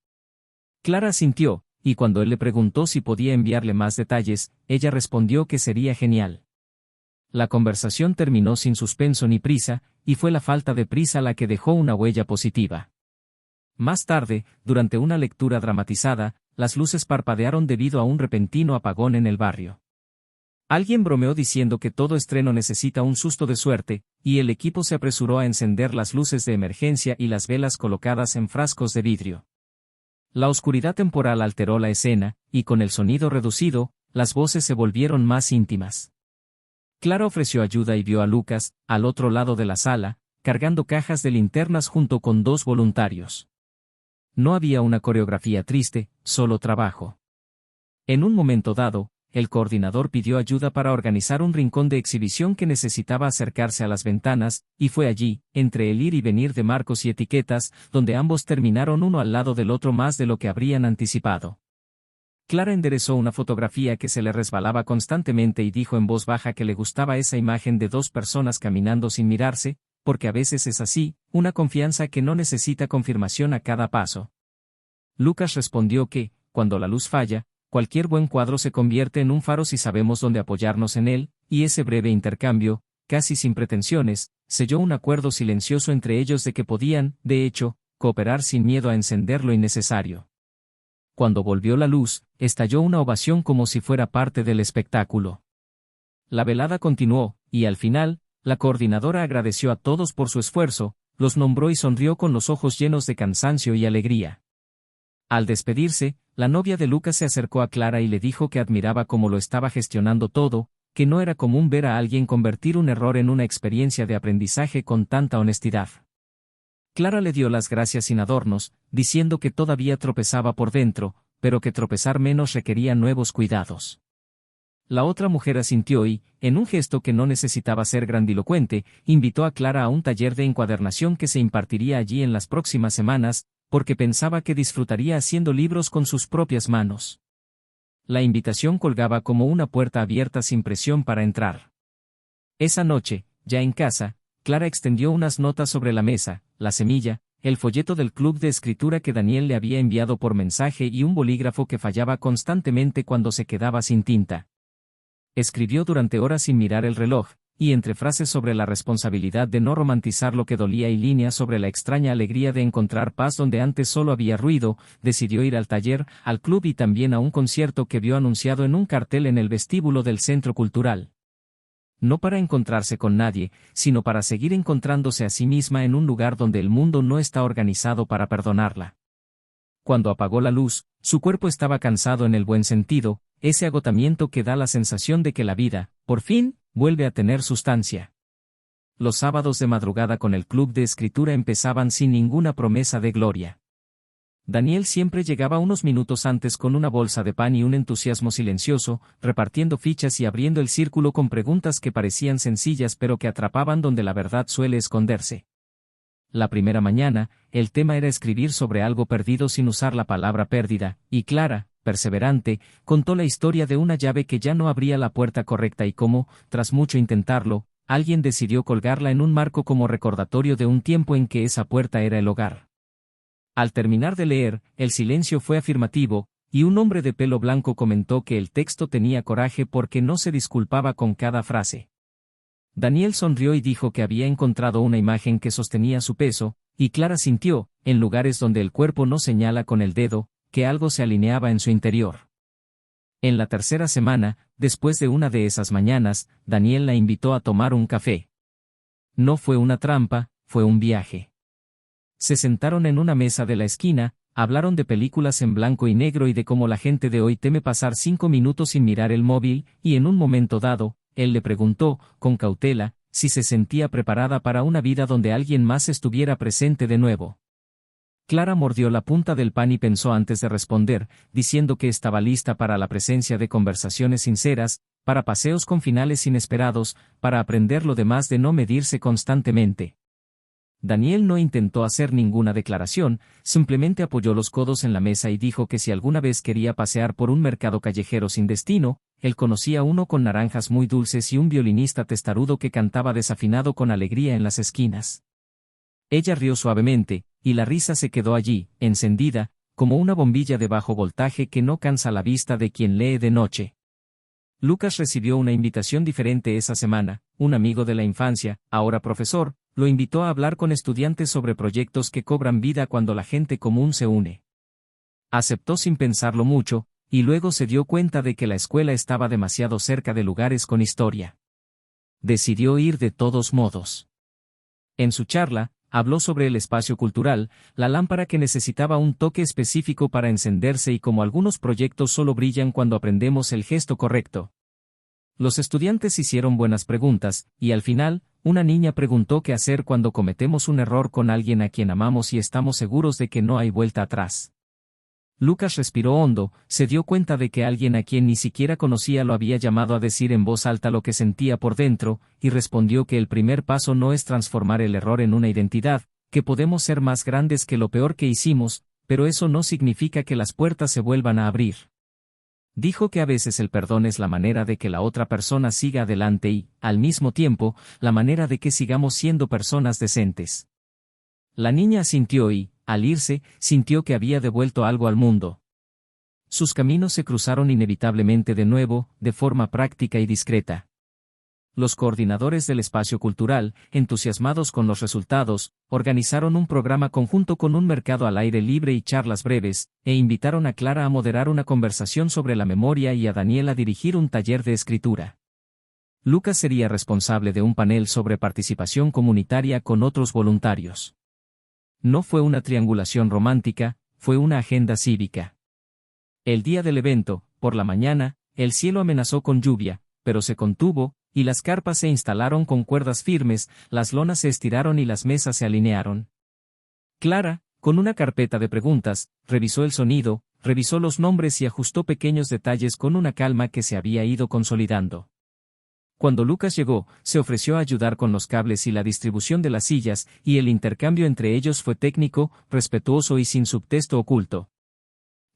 Clara asintió, y cuando él le preguntó si podía enviarle más detalles, ella respondió que sería genial. La conversación terminó sin suspenso ni prisa, y fue la falta de prisa la que dejó una huella positiva. Más tarde, durante una lectura dramatizada, las luces parpadearon debido a un repentino apagón en el barrio. Alguien bromeó diciendo que todo estreno necesita un susto de suerte, y el equipo se apresuró a encender las luces de emergencia y las velas colocadas en frascos de vidrio. La oscuridad temporal alteró la escena, y con el sonido reducido, las voces se volvieron más íntimas. Clara ofreció ayuda y vio a Lucas, al otro lado de la sala, cargando cajas de linternas junto con 2 voluntarios. No había una coreografía triste, solo trabajo. En un momento dado, el coordinador pidió ayuda para organizar un rincón de exhibición que necesitaba acercarse a las ventanas, y fue allí, entre el ir y venir de marcos y etiquetas, donde ambos terminaron uno al lado del otro más de lo que habrían anticipado. Clara enderezó una fotografía que se le resbalaba constantemente y dijo en voz baja que le gustaba esa imagen de 2 personas caminando sin mirarse, porque a veces es así, una confianza que no necesita confirmación a cada paso. Lucas respondió que, cuando la luz falla, cualquier buen cuadro se convierte en un faro si sabemos dónde apoyarnos en él, y ese breve intercambio, casi sin pretensiones, selló un acuerdo silencioso entre ellos de que podían, de hecho, cooperar sin miedo a encender lo innecesario. Cuando volvió la luz, estalló una ovación como si fuera parte del espectáculo. La velada continuó, y al final, la coordinadora agradeció a todos por su esfuerzo, los nombró y sonrió con los ojos llenos de cansancio y alegría. Al despedirse, la novia de Lucas se acercó a Clara y le dijo que admiraba cómo lo estaba gestionando todo, que no era común ver a alguien convertir un error en una experiencia de aprendizaje con tanta honestidad. Clara le dio las gracias sin adornos, diciendo que todavía tropezaba por dentro, pero que tropezar menos requería nuevos cuidados. La otra mujer asintió y, en un gesto que no necesitaba ser grandilocuente, invitó a Clara a un taller de encuadernación que se impartiría allí en las próximas semanas, porque pensaba que disfrutaría haciendo libros con sus propias manos. La invitación colgaba como una puerta abierta sin presión para entrar. Esa noche, ya en casa, Clara extendió unas notas sobre la mesa, la semilla, el folleto del club de escritura que Daniel le había enviado por mensaje y un bolígrafo que fallaba constantemente cuando se quedaba sin tinta. Escribió durante horas sin mirar el reloj, y entre frases sobre la responsabilidad de no romantizar lo que dolía y líneas sobre la extraña alegría de encontrar paz donde antes solo había ruido, decidió ir al taller, al club y también a un concierto que vio anunciado en un cartel en el vestíbulo del centro cultural. No para encontrarse con nadie, sino para seguir encontrándose a sí misma en un lugar donde el mundo no está organizado para perdonarla. Cuando apagó la luz, su cuerpo estaba cansado en el buen sentido, ese agotamiento que da la sensación de que la vida, por fin, vuelve a tener sustancia. Los sábados de madrugada con el club de escritura empezaban sin ninguna promesa de gloria. Daniel siempre llegaba unos minutos antes con una bolsa de pan y un entusiasmo silencioso, repartiendo fichas y abriendo el círculo con preguntas que parecían sencillas pero que atrapaban donde la verdad suele esconderse. La primera mañana, el tema era escribir sobre algo perdido sin usar la palabra pérdida, y Clara, perseverante, contó la historia de una llave que ya no abría la puerta correcta y cómo, tras mucho intentarlo, alguien decidió colgarla en un marco como recordatorio de un tiempo en que esa puerta era el hogar. Al terminar de leer, el silencio fue afirmativo, y un hombre de pelo blanco comentó que el texto tenía coraje porque no se disculpaba con cada frase. Daniel sonrió y dijo que había encontrado una imagen que sostenía su peso, y Clara sintió, en lugares donde el cuerpo no señala con el dedo, que algo se alineaba en su interior. En la tercera semana, después de una de esas mañanas, Daniel la invitó a tomar un café. No fue una trampa, fue un viaje. Se sentaron en una mesa de la esquina, hablaron de películas en blanco y negro y de cómo la gente de hoy teme pasar 5 minutos sin mirar el móvil, y en un momento dado, él le preguntó, con cautela, si se sentía preparada para una vida donde alguien más estuviera presente de nuevo. Clara mordió la punta del pan y pensó antes de responder, diciendo que estaba lista para la presencia de conversaciones sinceras, para paseos con finales inesperados, para aprender lo demás de no medirse constantemente. Daniel no intentó hacer ninguna declaración, simplemente apoyó los codos en la mesa y dijo que si alguna vez quería pasear por un mercado callejero sin destino, él conocía uno con naranjas muy dulces y un violinista testarudo que cantaba desafinado con alegría en las esquinas. Ella rió suavemente, y la risa se quedó allí, encendida, como una bombilla de bajo voltaje que no cansa la vista de quien lee de noche. Lucas recibió una invitación diferente esa semana. Un amigo de la infancia, ahora profesor, lo invitó a hablar con estudiantes sobre proyectos que cobran vida cuando la gente común se une. Aceptó sin pensarlo mucho, y luego se dio cuenta de que la escuela estaba demasiado cerca de lugares con historia. Decidió ir de todos modos. En su charla, Habló sobre el espacio cultural, la lámpara que necesitaba un toque específico para encenderse y cómo algunos proyectos solo brillan cuando aprendemos el gesto correcto. Los estudiantes hicieron buenas preguntas, y al final, una niña preguntó qué hacer cuando cometemos un error con alguien a quien amamos y estamos seguros de que no hay vuelta atrás. Lucas respiró hondo, se dio cuenta de que alguien a quien ni siquiera conocía lo había llamado a decir en voz alta lo que sentía por dentro, y respondió que el primer paso no es transformar el error en una identidad, que podemos ser más grandes que lo peor que hicimos, pero eso no significa que las puertas se vuelvan a abrir. Dijo que a veces el perdón es la manera de que la otra persona siga adelante y, al mismo tiempo, la manera de que sigamos siendo personas decentes. La niña asintió y, al irse, sintió que había devuelto algo al mundo. Sus caminos se cruzaron inevitablemente de nuevo, de forma práctica y discreta. Los coordinadores del espacio cultural, entusiasmados con los resultados, organizaron un programa conjunto con un mercado al aire libre y charlas breves, e invitaron a Clara a moderar una conversación sobre la memoria y a Daniel a dirigir un taller de escritura. Lucas sería responsable de un panel sobre participación comunitaria con otros voluntarios. No fue una triangulación romántica, fue una agenda cívica. El día del evento, por la mañana, el cielo amenazó con lluvia, pero se contuvo, y las carpas se instalaron con cuerdas firmes, las lonas se estiraron y las mesas se alinearon. Clara, con una carpeta de preguntas, revisó el sonido, revisó los nombres y ajustó pequeños detalles con una calma que se había ido consolidando. Cuando Lucas llegó, se ofreció a ayudar con los cables y la distribución de las sillas, y el intercambio entre ellos fue técnico, respetuoso y sin subtexto oculto.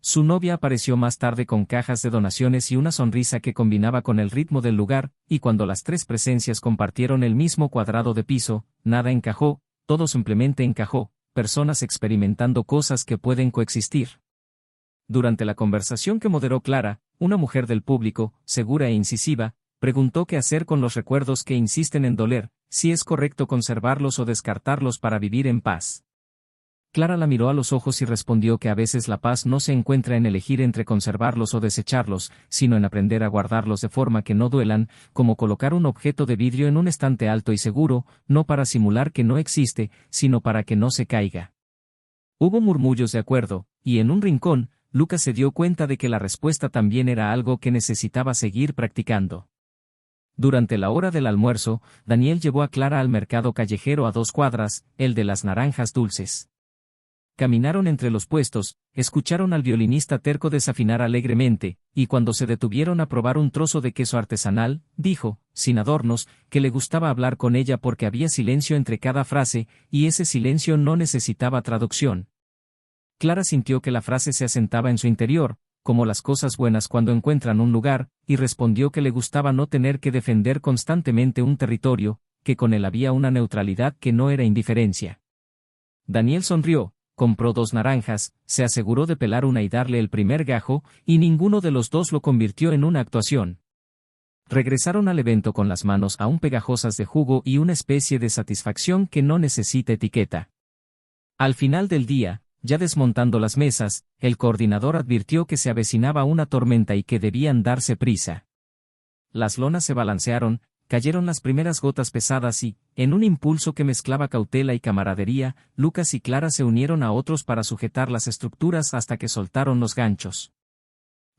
Su novia apareció más tarde con cajas de donaciones y una sonrisa que combinaba con el ritmo del lugar, y cuando las tres presencias compartieron el mismo cuadrado de piso, nada encajó, todo simplemente encajó, personas experimentando cosas que pueden coexistir. Durante la conversación que moderó Clara, una mujer del público, segura e incisiva, preguntó qué hacer con los recuerdos que insisten en doler, si es correcto conservarlos o descartarlos para vivir en paz. Clara la miró a los ojos y respondió que a veces la paz no se encuentra en elegir entre conservarlos o desecharlos, sino en aprender a guardarlos de forma que no duelan, como colocar un objeto de vidrio en un estante alto y seguro, no para simular que no existe, sino para que no se caiga. Hubo murmullos de acuerdo, y en un rincón, Lucas se dio cuenta de que la respuesta también era algo que necesitaba seguir practicando. Durante la hora del almuerzo, Daniel llevó a Clara al mercado callejero a 2 cuadras, el de las naranjas dulces. Caminaron entre los puestos, escucharon al violinista terco desafinar alegremente, y cuando se detuvieron a probar un trozo de queso artesanal, dijo, sin adornos, que le gustaba hablar con ella porque había silencio entre cada frase, y ese silencio no necesitaba traducción. Clara sintió que la frase se asentaba en su interior, como las cosas buenas cuando encuentran un lugar, y respondió que le gustaba no tener que defender constantemente un territorio, que con él había una neutralidad que no era indiferencia. Daniel sonrió, compró 2 naranjas, se aseguró de pelar una y darle el primer gajo, y ninguno de los dos lo convirtió en una actuación. Regresaron al evento con las manos aún pegajosas de jugo y una especie de satisfacción que no necesita etiqueta. Al final del día, ya desmontando las mesas, el coordinador advirtió que se avecinaba una tormenta y que debían darse prisa. Las lonas se balancearon, cayeron las primeras gotas pesadas y, en un impulso que mezclaba cautela y camaradería, Lucas y Clara se unieron a otros para sujetar las estructuras hasta que soltaron los ganchos.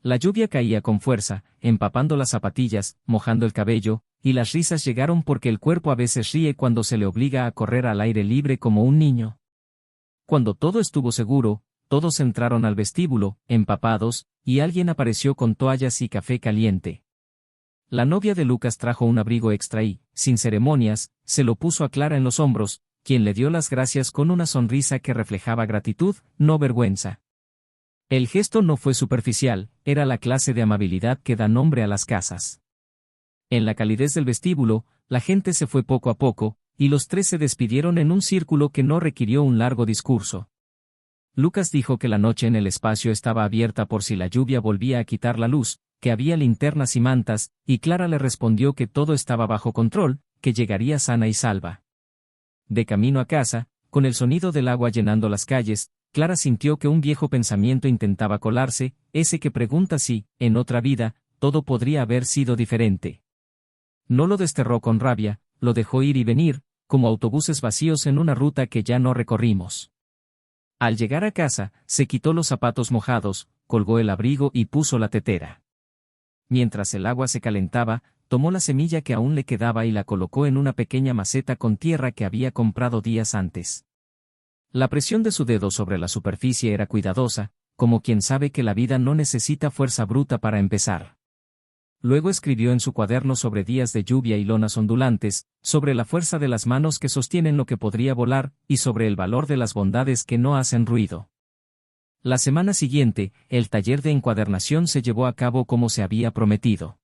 La lluvia caía con fuerza, empapando las zapatillas, mojando el cabello, y las risas llegaron porque el cuerpo a veces ríe cuando se le obliga a correr al aire libre como un niño. Cuando todo estuvo seguro, todos entraron al vestíbulo, empapados, y alguien apareció con toallas y café caliente. La novia de Lucas trajo un abrigo extra y, sin ceremonias, se lo puso a Clara en los hombros, quien le dio las gracias con una sonrisa que reflejaba gratitud, no vergüenza. El gesto no fue superficial, era la clase de amabilidad que da nombre a las casas. En la calidez del vestíbulo, la gente se fue poco a poco, y los 3 se despidieron en un círculo que no requirió un largo discurso. Lucas dijo que la noche en el espacio estaba abierta por si la lluvia volvía a quitar la luz, que había linternas y mantas, y Clara le respondió que todo estaba bajo control, que llegaría sana y salva. De camino a casa, con el sonido del agua llenando las calles, Clara sintió que un viejo pensamiento intentaba colarse, ese que pregunta si, en otra vida, todo podría haber sido diferente. No lo desterró con rabia, lo dejó ir y venir, como autobuses vacíos en una ruta que ya no recorrimos. Al llegar a casa, se quitó los zapatos mojados, colgó el abrigo y puso la tetera. Mientras el agua se calentaba, tomó la semilla que aún le quedaba y la colocó en una pequeña maceta con tierra que había comprado días antes. La presión de su dedo sobre la superficie era cuidadosa, como quien sabe que la vida no necesita fuerza bruta para empezar. Luego escribió en su cuaderno sobre días de lluvia y lonas ondulantes, sobre la fuerza de las manos que sostienen lo que podría volar, y sobre el valor de las bondades que no hacen ruido. La semana siguiente, el taller de encuadernación se llevó a cabo como se había prometido.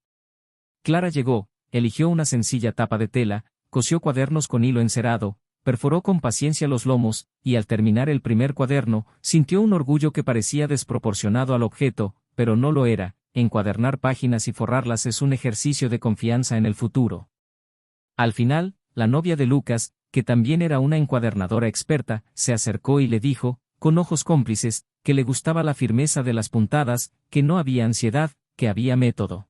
Clara llegó, eligió una sencilla tapa de tela, cosió cuadernos con hilo encerado, perforó con paciencia los lomos, y al terminar el primer cuaderno, sintió un orgullo que parecía desproporcionado al objeto, pero no lo era. Encuadernar páginas y forrarlas es un ejercicio de confianza en el futuro. Al final, la novia de Lucas, que también era una encuadernadora experta, se acercó y le dijo, con ojos cómplices, que le gustaba la firmeza de las puntadas, que no había ansiedad, que había método.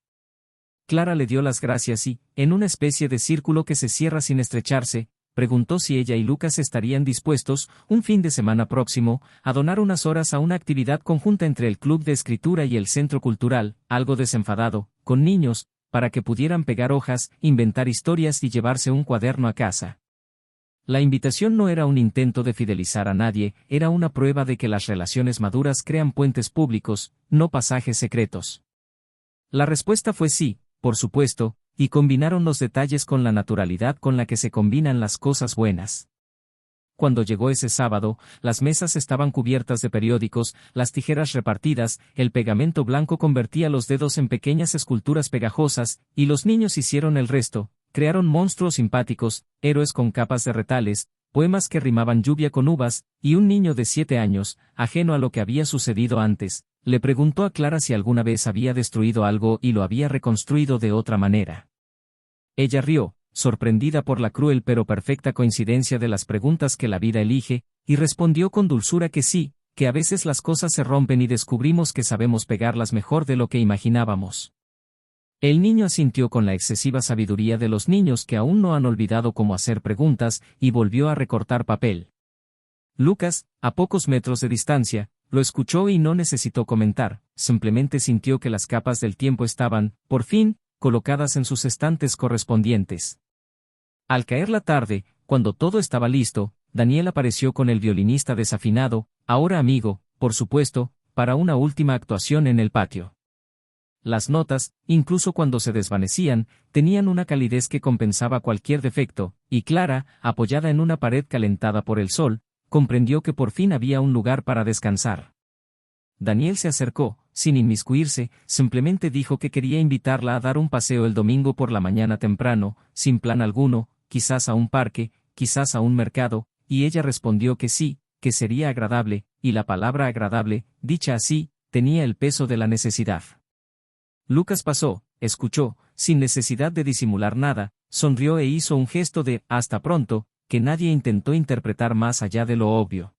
Clara le dio las gracias y, en una especie de círculo que se cierra sin estrecharse, preguntó si ella y Lucas estarían dispuestos, un fin de semana próximo, a donar unas horas a una actividad conjunta entre el Club de Escritura y el Centro Cultural, algo desenfadado, con niños, para que pudieran pegar hojas, inventar historias y llevarse un cuaderno a casa. La invitación no era un intento de fidelizar a nadie, era una prueba de que las relaciones maduras crean puentes públicos, no pasajes secretos. La respuesta fue sí, por supuesto, y combinaron los detalles con la naturalidad con la que se combinan las cosas buenas. Cuando llegó ese sábado, las mesas estaban cubiertas de periódicos, las tijeras repartidas, el pegamento blanco convertía los dedos en pequeñas esculturas pegajosas, y los niños hicieron el resto, crearon monstruos simpáticos, héroes con capas de retales, poemas que rimaban lluvia con uvas, y un niño de 7 años, ajeno a lo que había sucedido antes, le preguntó a Clara si alguna vez había destruido algo y lo había reconstruido de otra manera. Ella rió, sorprendida por la cruel pero perfecta coincidencia de las preguntas que la vida elige, y respondió con dulzura que sí, que a veces las cosas se rompen y descubrimos que sabemos pegarlas mejor de lo que imaginábamos. El niño asintió con la excesiva sabiduría de los niños que aún no han olvidado cómo hacer preguntas, y volvió a recortar papel. Lucas, a pocos metros de distancia, lo escuchó y no necesitó comentar, simplemente sintió que las capas del tiempo estaban, por fin, colocadas en sus estantes correspondientes. Al caer la tarde, cuando todo estaba listo, Daniel apareció con el violinista desafinado, ahora amigo, por supuesto, para una última actuación en el patio. Las notas, incluso cuando se desvanecían, tenían una calidez que compensaba cualquier defecto, y Clara, apoyada en una pared calentada por el sol, comprendió que por fin había un lugar para descansar. Daniel se acercó, sin inmiscuirse, simplemente dijo que quería invitarla a dar un paseo el domingo por la mañana temprano, sin plan alguno, quizás a un parque, quizás a un mercado, y ella respondió que sí, que sería agradable, y la palabra agradable, dicha así, tenía el peso de la necesidad. Lucas pasó, escuchó, sin necesidad de disimular nada, sonrió e hizo un gesto de «hasta pronto», que nadie intentó interpretar más allá de lo obvio.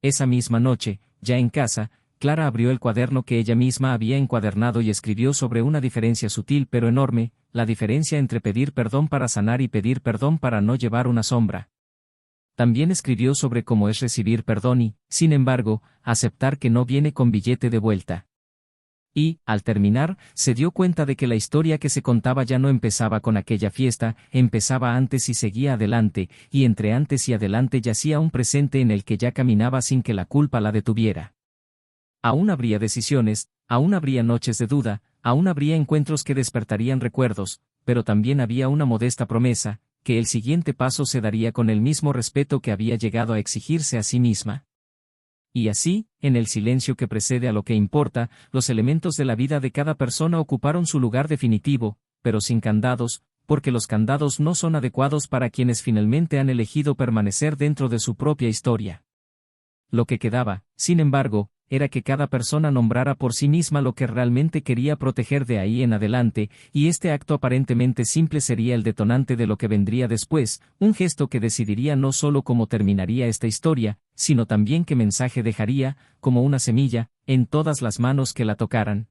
Esa misma noche, ya en casa, Clara abrió el cuaderno que ella misma había encuadernado y escribió sobre una diferencia sutil pero enorme, la diferencia entre pedir perdón para sanar y pedir perdón para no llevar una sombra. También escribió sobre cómo es recibir perdón y, sin embargo, aceptar que no viene con billete de vuelta. Y, al terminar, se dio cuenta de que la historia que se contaba ya no empezaba con aquella fiesta, empezaba antes y seguía adelante, y entre antes y adelante yacía un presente en el que ya caminaba sin que la culpa la detuviera. Aún habría decisiones, aún habría noches de duda, aún habría encuentros que despertarían recuerdos, pero también había una modesta promesa, que el siguiente paso se daría con el mismo respeto que había llegado a exigirse a sí misma. Y así, en el silencio que precede a lo que importa, los elementos de la vida de cada persona ocuparon su lugar definitivo, pero sin candados, porque los candados no son adecuados para quienes finalmente han elegido permanecer dentro de su propia historia. Lo que quedaba, sin embargo, era que cada persona nombrara por sí misma lo que realmente quería proteger de ahí en adelante, y este acto aparentemente simple sería el detonante de lo que vendría después, un gesto que decidiría no solo cómo terminaría esta historia, sino también qué mensaje dejaría, como una semilla, en todas las manos que la tocaran.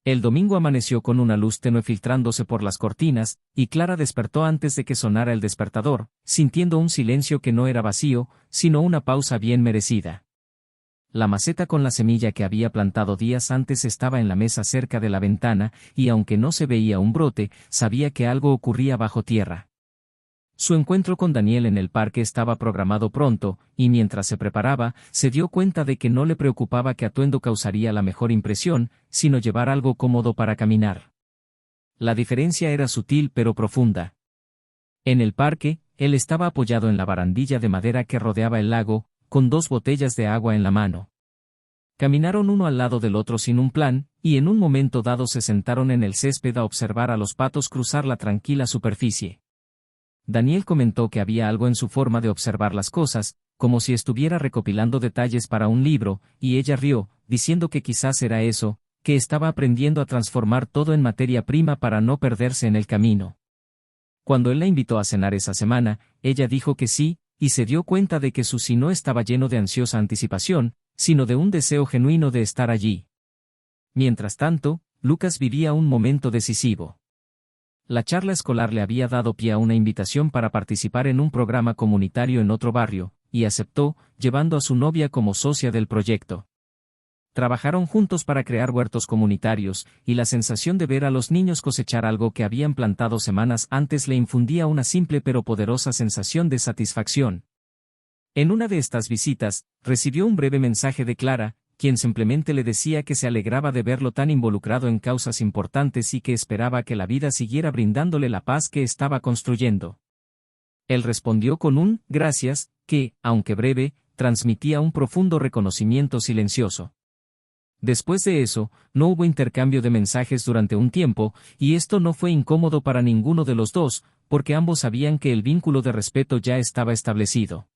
El domingo amaneció con una luz tenue filtrándose por las cortinas, y Clara despertó antes de que sonara el despertador, sintiendo un silencio que no era vacío, sino una pausa bien merecida. La maceta con la semilla que había plantado días antes estaba en la mesa cerca de la ventana, y aunque no se veía un brote, sabía que algo ocurría bajo tierra. Su encuentro con Daniel en el parque estaba programado pronto, y mientras se preparaba, se dio cuenta de que no le preocupaba qué atuendo causaría la mejor impresión, sino llevar algo cómodo para caminar. La diferencia era sutil pero profunda. En el parque, él estaba apoyado en la barandilla de madera que rodeaba el lago, con 2 botellas de agua en la mano. Caminaron uno al lado del otro sin un plan, y en un momento dado se sentaron en el césped a observar a los patos cruzar la tranquila superficie. Daniel comentó que había algo en su forma de observar las cosas, como si estuviera recopilando detalles para un libro, y ella rió, diciendo que quizás era eso, que estaba aprendiendo a transformar todo en materia prima para no perderse en el camino. Cuando él la invitó a cenar esa semana, ella dijo que sí, y se dio cuenta de que su sí no estaba lleno de ansiosa anticipación, sino de un deseo genuino de estar allí. Mientras tanto, Lucas vivía un momento decisivo. La charla escolar le había dado pie a una invitación para participar en un programa comunitario en otro barrio, y aceptó, llevando a su novia como socia del proyecto. Trabajaron juntos para crear huertos comunitarios, y la sensación de ver a los niños cosechar algo que habían plantado semanas antes le infundía una simple pero poderosa sensación de satisfacción. En una de estas visitas, recibió un breve mensaje de Clara, quien simplemente le decía que se alegraba de verlo tan involucrado en causas importantes y que esperaba que la vida siguiera brindándole la paz que estaba construyendo. Él respondió con un «gracias», que, aunque breve, transmitía un profundo reconocimiento silencioso. Después de eso, no hubo intercambio de mensajes durante un tiempo, y esto no fue incómodo para ninguno de los dos, porque ambos sabían que el vínculo de respeto ya estaba establecido.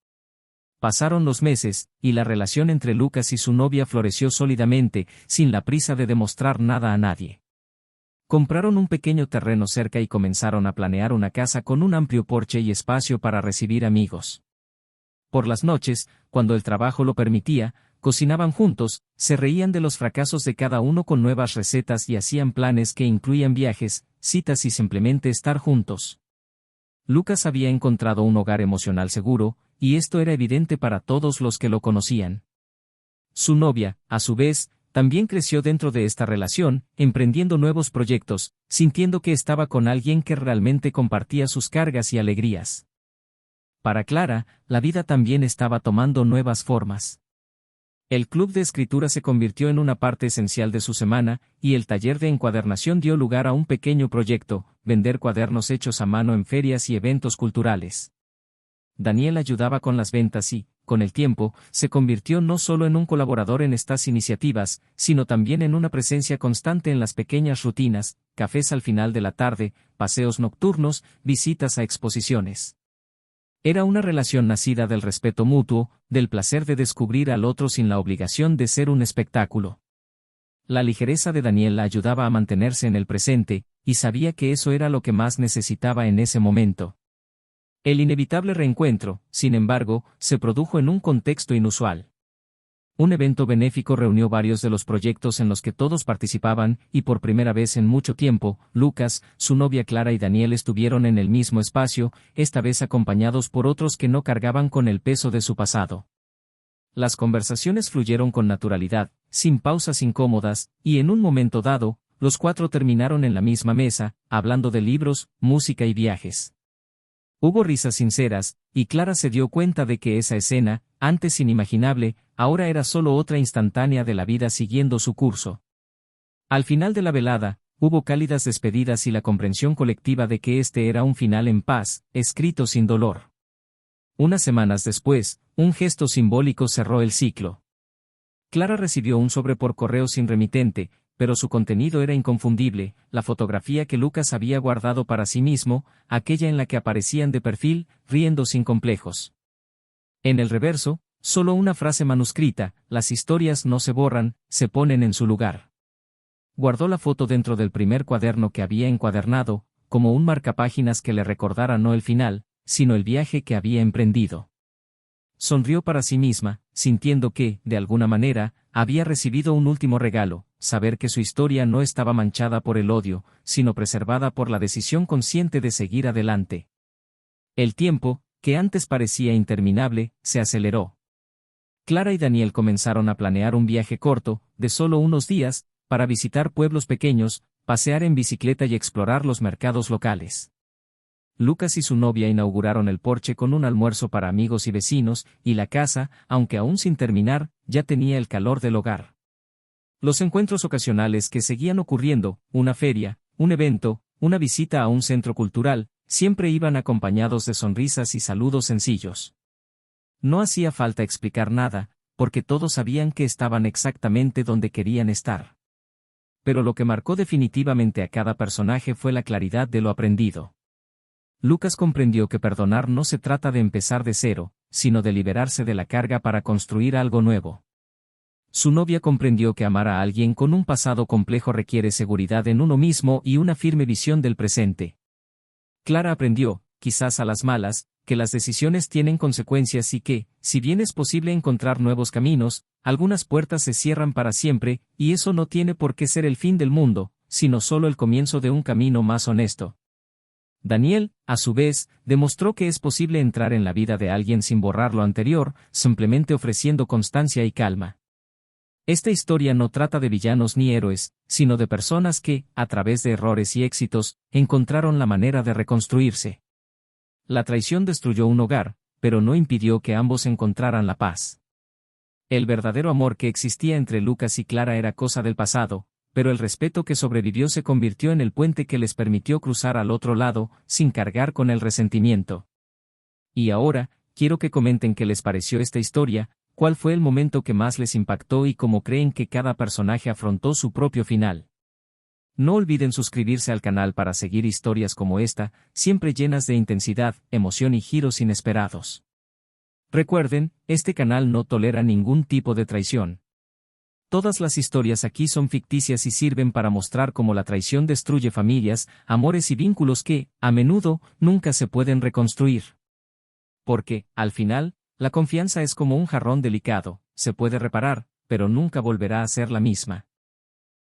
Pasaron los meses, y la relación entre Lucas y su novia floreció sólidamente, sin la prisa de demostrar nada a nadie. Compraron un pequeño terreno cerca y comenzaron a planear una casa con un amplio porche y espacio para recibir amigos. Por las noches, cuando el trabajo lo permitía, cocinaban juntos, se reían de los fracasos de cada uno con nuevas recetas y hacían planes que incluían viajes, citas y simplemente estar juntos. Lucas había encontrado un hogar emocional seguro, y esto era evidente para todos los que lo conocían. Su novia, a su vez, también creció dentro de esta relación, emprendiendo nuevos proyectos, sintiendo que estaba con alguien que realmente compartía sus cargas y alegrías. Para Clara, la vida también estaba tomando nuevas formas. El club de escritura se convirtió en una parte esencial de su semana, y el taller de encuadernación dio lugar a un pequeño proyecto, vender cuadernos hechos a mano en ferias y eventos culturales. Daniel ayudaba con las ventas y, con el tiempo, se convirtió no solo en un colaborador en estas iniciativas, sino también en una presencia constante en las pequeñas rutinas, cafés al final de la tarde, paseos nocturnos, visitas a exposiciones. Era una relación nacida del respeto mutuo, del placer de descubrir al otro sin la obligación de ser un espectáculo. La ligereza de Daniel la ayudaba a mantenerse en el presente, y sabía que eso era lo que más necesitaba en ese momento. El inevitable reencuentro, sin embargo, se produjo en un contexto inusual. Un evento benéfico reunió varios de los proyectos en los que todos participaban, y por primera vez en mucho tiempo, Lucas, su novia Clara y Daniel estuvieron en el mismo espacio, esta vez acompañados por otros que no cargaban con el peso de su pasado. Las conversaciones fluyeron con naturalidad, sin pausas incómodas, y en un momento dado, los 4 terminaron en la misma mesa, hablando de libros, música y viajes. Hubo risas sinceras, y Clara se dio cuenta de que esa escena, antes inimaginable, ahora era solo otra instantánea de la vida siguiendo su curso. Al final de la velada, hubo cálidas despedidas y la comprensión colectiva de que este era un final en paz, escrito sin dolor. Unas semanas después, un gesto simbólico cerró el ciclo. Clara recibió un sobre por correo sin remitente, pero su contenido era inconfundible, la fotografía que Lucas había guardado para sí mismo, aquella en la que aparecían de perfil, riendo sin complejos. En el reverso, solo una frase manuscrita: las historias no se borran, se ponen en su lugar. Guardó la foto dentro del primer cuaderno que había encuadernado, como un marcapáginas que le recordara no el final, sino el viaje que había emprendido. Sonrió para sí misma, sintiendo que, de alguna manera, había recibido un último regalo, saber que su historia no estaba manchada por el odio, sino preservada por la decisión consciente de seguir adelante. El tiempo, que antes parecía interminable, se aceleró. Clara y Daniel comenzaron a planear un viaje corto, de solo unos días, para visitar pueblos pequeños, pasear en bicicleta y explorar los mercados locales. Lucas y su novia inauguraron el porche con un almuerzo para amigos y vecinos, y la casa, aunque aún sin terminar, ya tenía el calor del hogar. Los encuentros ocasionales que seguían ocurriendo, una feria, un evento, una visita a un centro cultural, siempre iban acompañados de sonrisas y saludos sencillos. No hacía falta explicar nada, porque todos sabían que estaban exactamente donde querían estar. Pero lo que marcó definitivamente a cada personaje fue la claridad de lo aprendido. Lucas comprendió que perdonar no se trata de empezar de cero, sino de liberarse de la carga para construir algo nuevo. Su novia comprendió que amar a alguien con un pasado complejo requiere seguridad en uno mismo y una firme visión del presente. Clara aprendió, quizás a las malas, que las decisiones tienen consecuencias y que, si bien es posible encontrar nuevos caminos, algunas puertas se cierran para siempre, y eso no tiene por qué ser el fin del mundo, sino solo el comienzo de un camino más honesto. Daniel, a su vez, demostró que es posible entrar en la vida de alguien sin borrar lo anterior, simplemente ofreciendo constancia y calma. Esta historia no trata de villanos ni héroes, sino de personas que, a través de errores y éxitos, encontraron la manera de reconstruirse. La traición destruyó un hogar, pero no impidió que ambos encontraran la paz. El verdadero amor que existía entre Lucas y Clara era cosa del pasado, pero el respeto que sobrevivió se convirtió en el puente que les permitió cruzar al otro lado, sin cargar con el resentimiento. Y ahora, quiero que comenten qué les pareció esta historia, cuál fue el momento que más les impactó y cómo creen que cada personaje afrontó su propio final. No olviden suscribirse al canal para seguir historias como esta, siempre llenas de intensidad, emoción y giros inesperados. Recuerden, este canal no tolera ningún tipo de traición. Todas las historias aquí son ficticias y sirven para mostrar cómo la traición destruye familias, amores y vínculos que, a menudo, nunca se pueden reconstruir. Porque, al final, la confianza es como un jarrón delicado, se puede reparar, pero nunca volverá a ser la misma.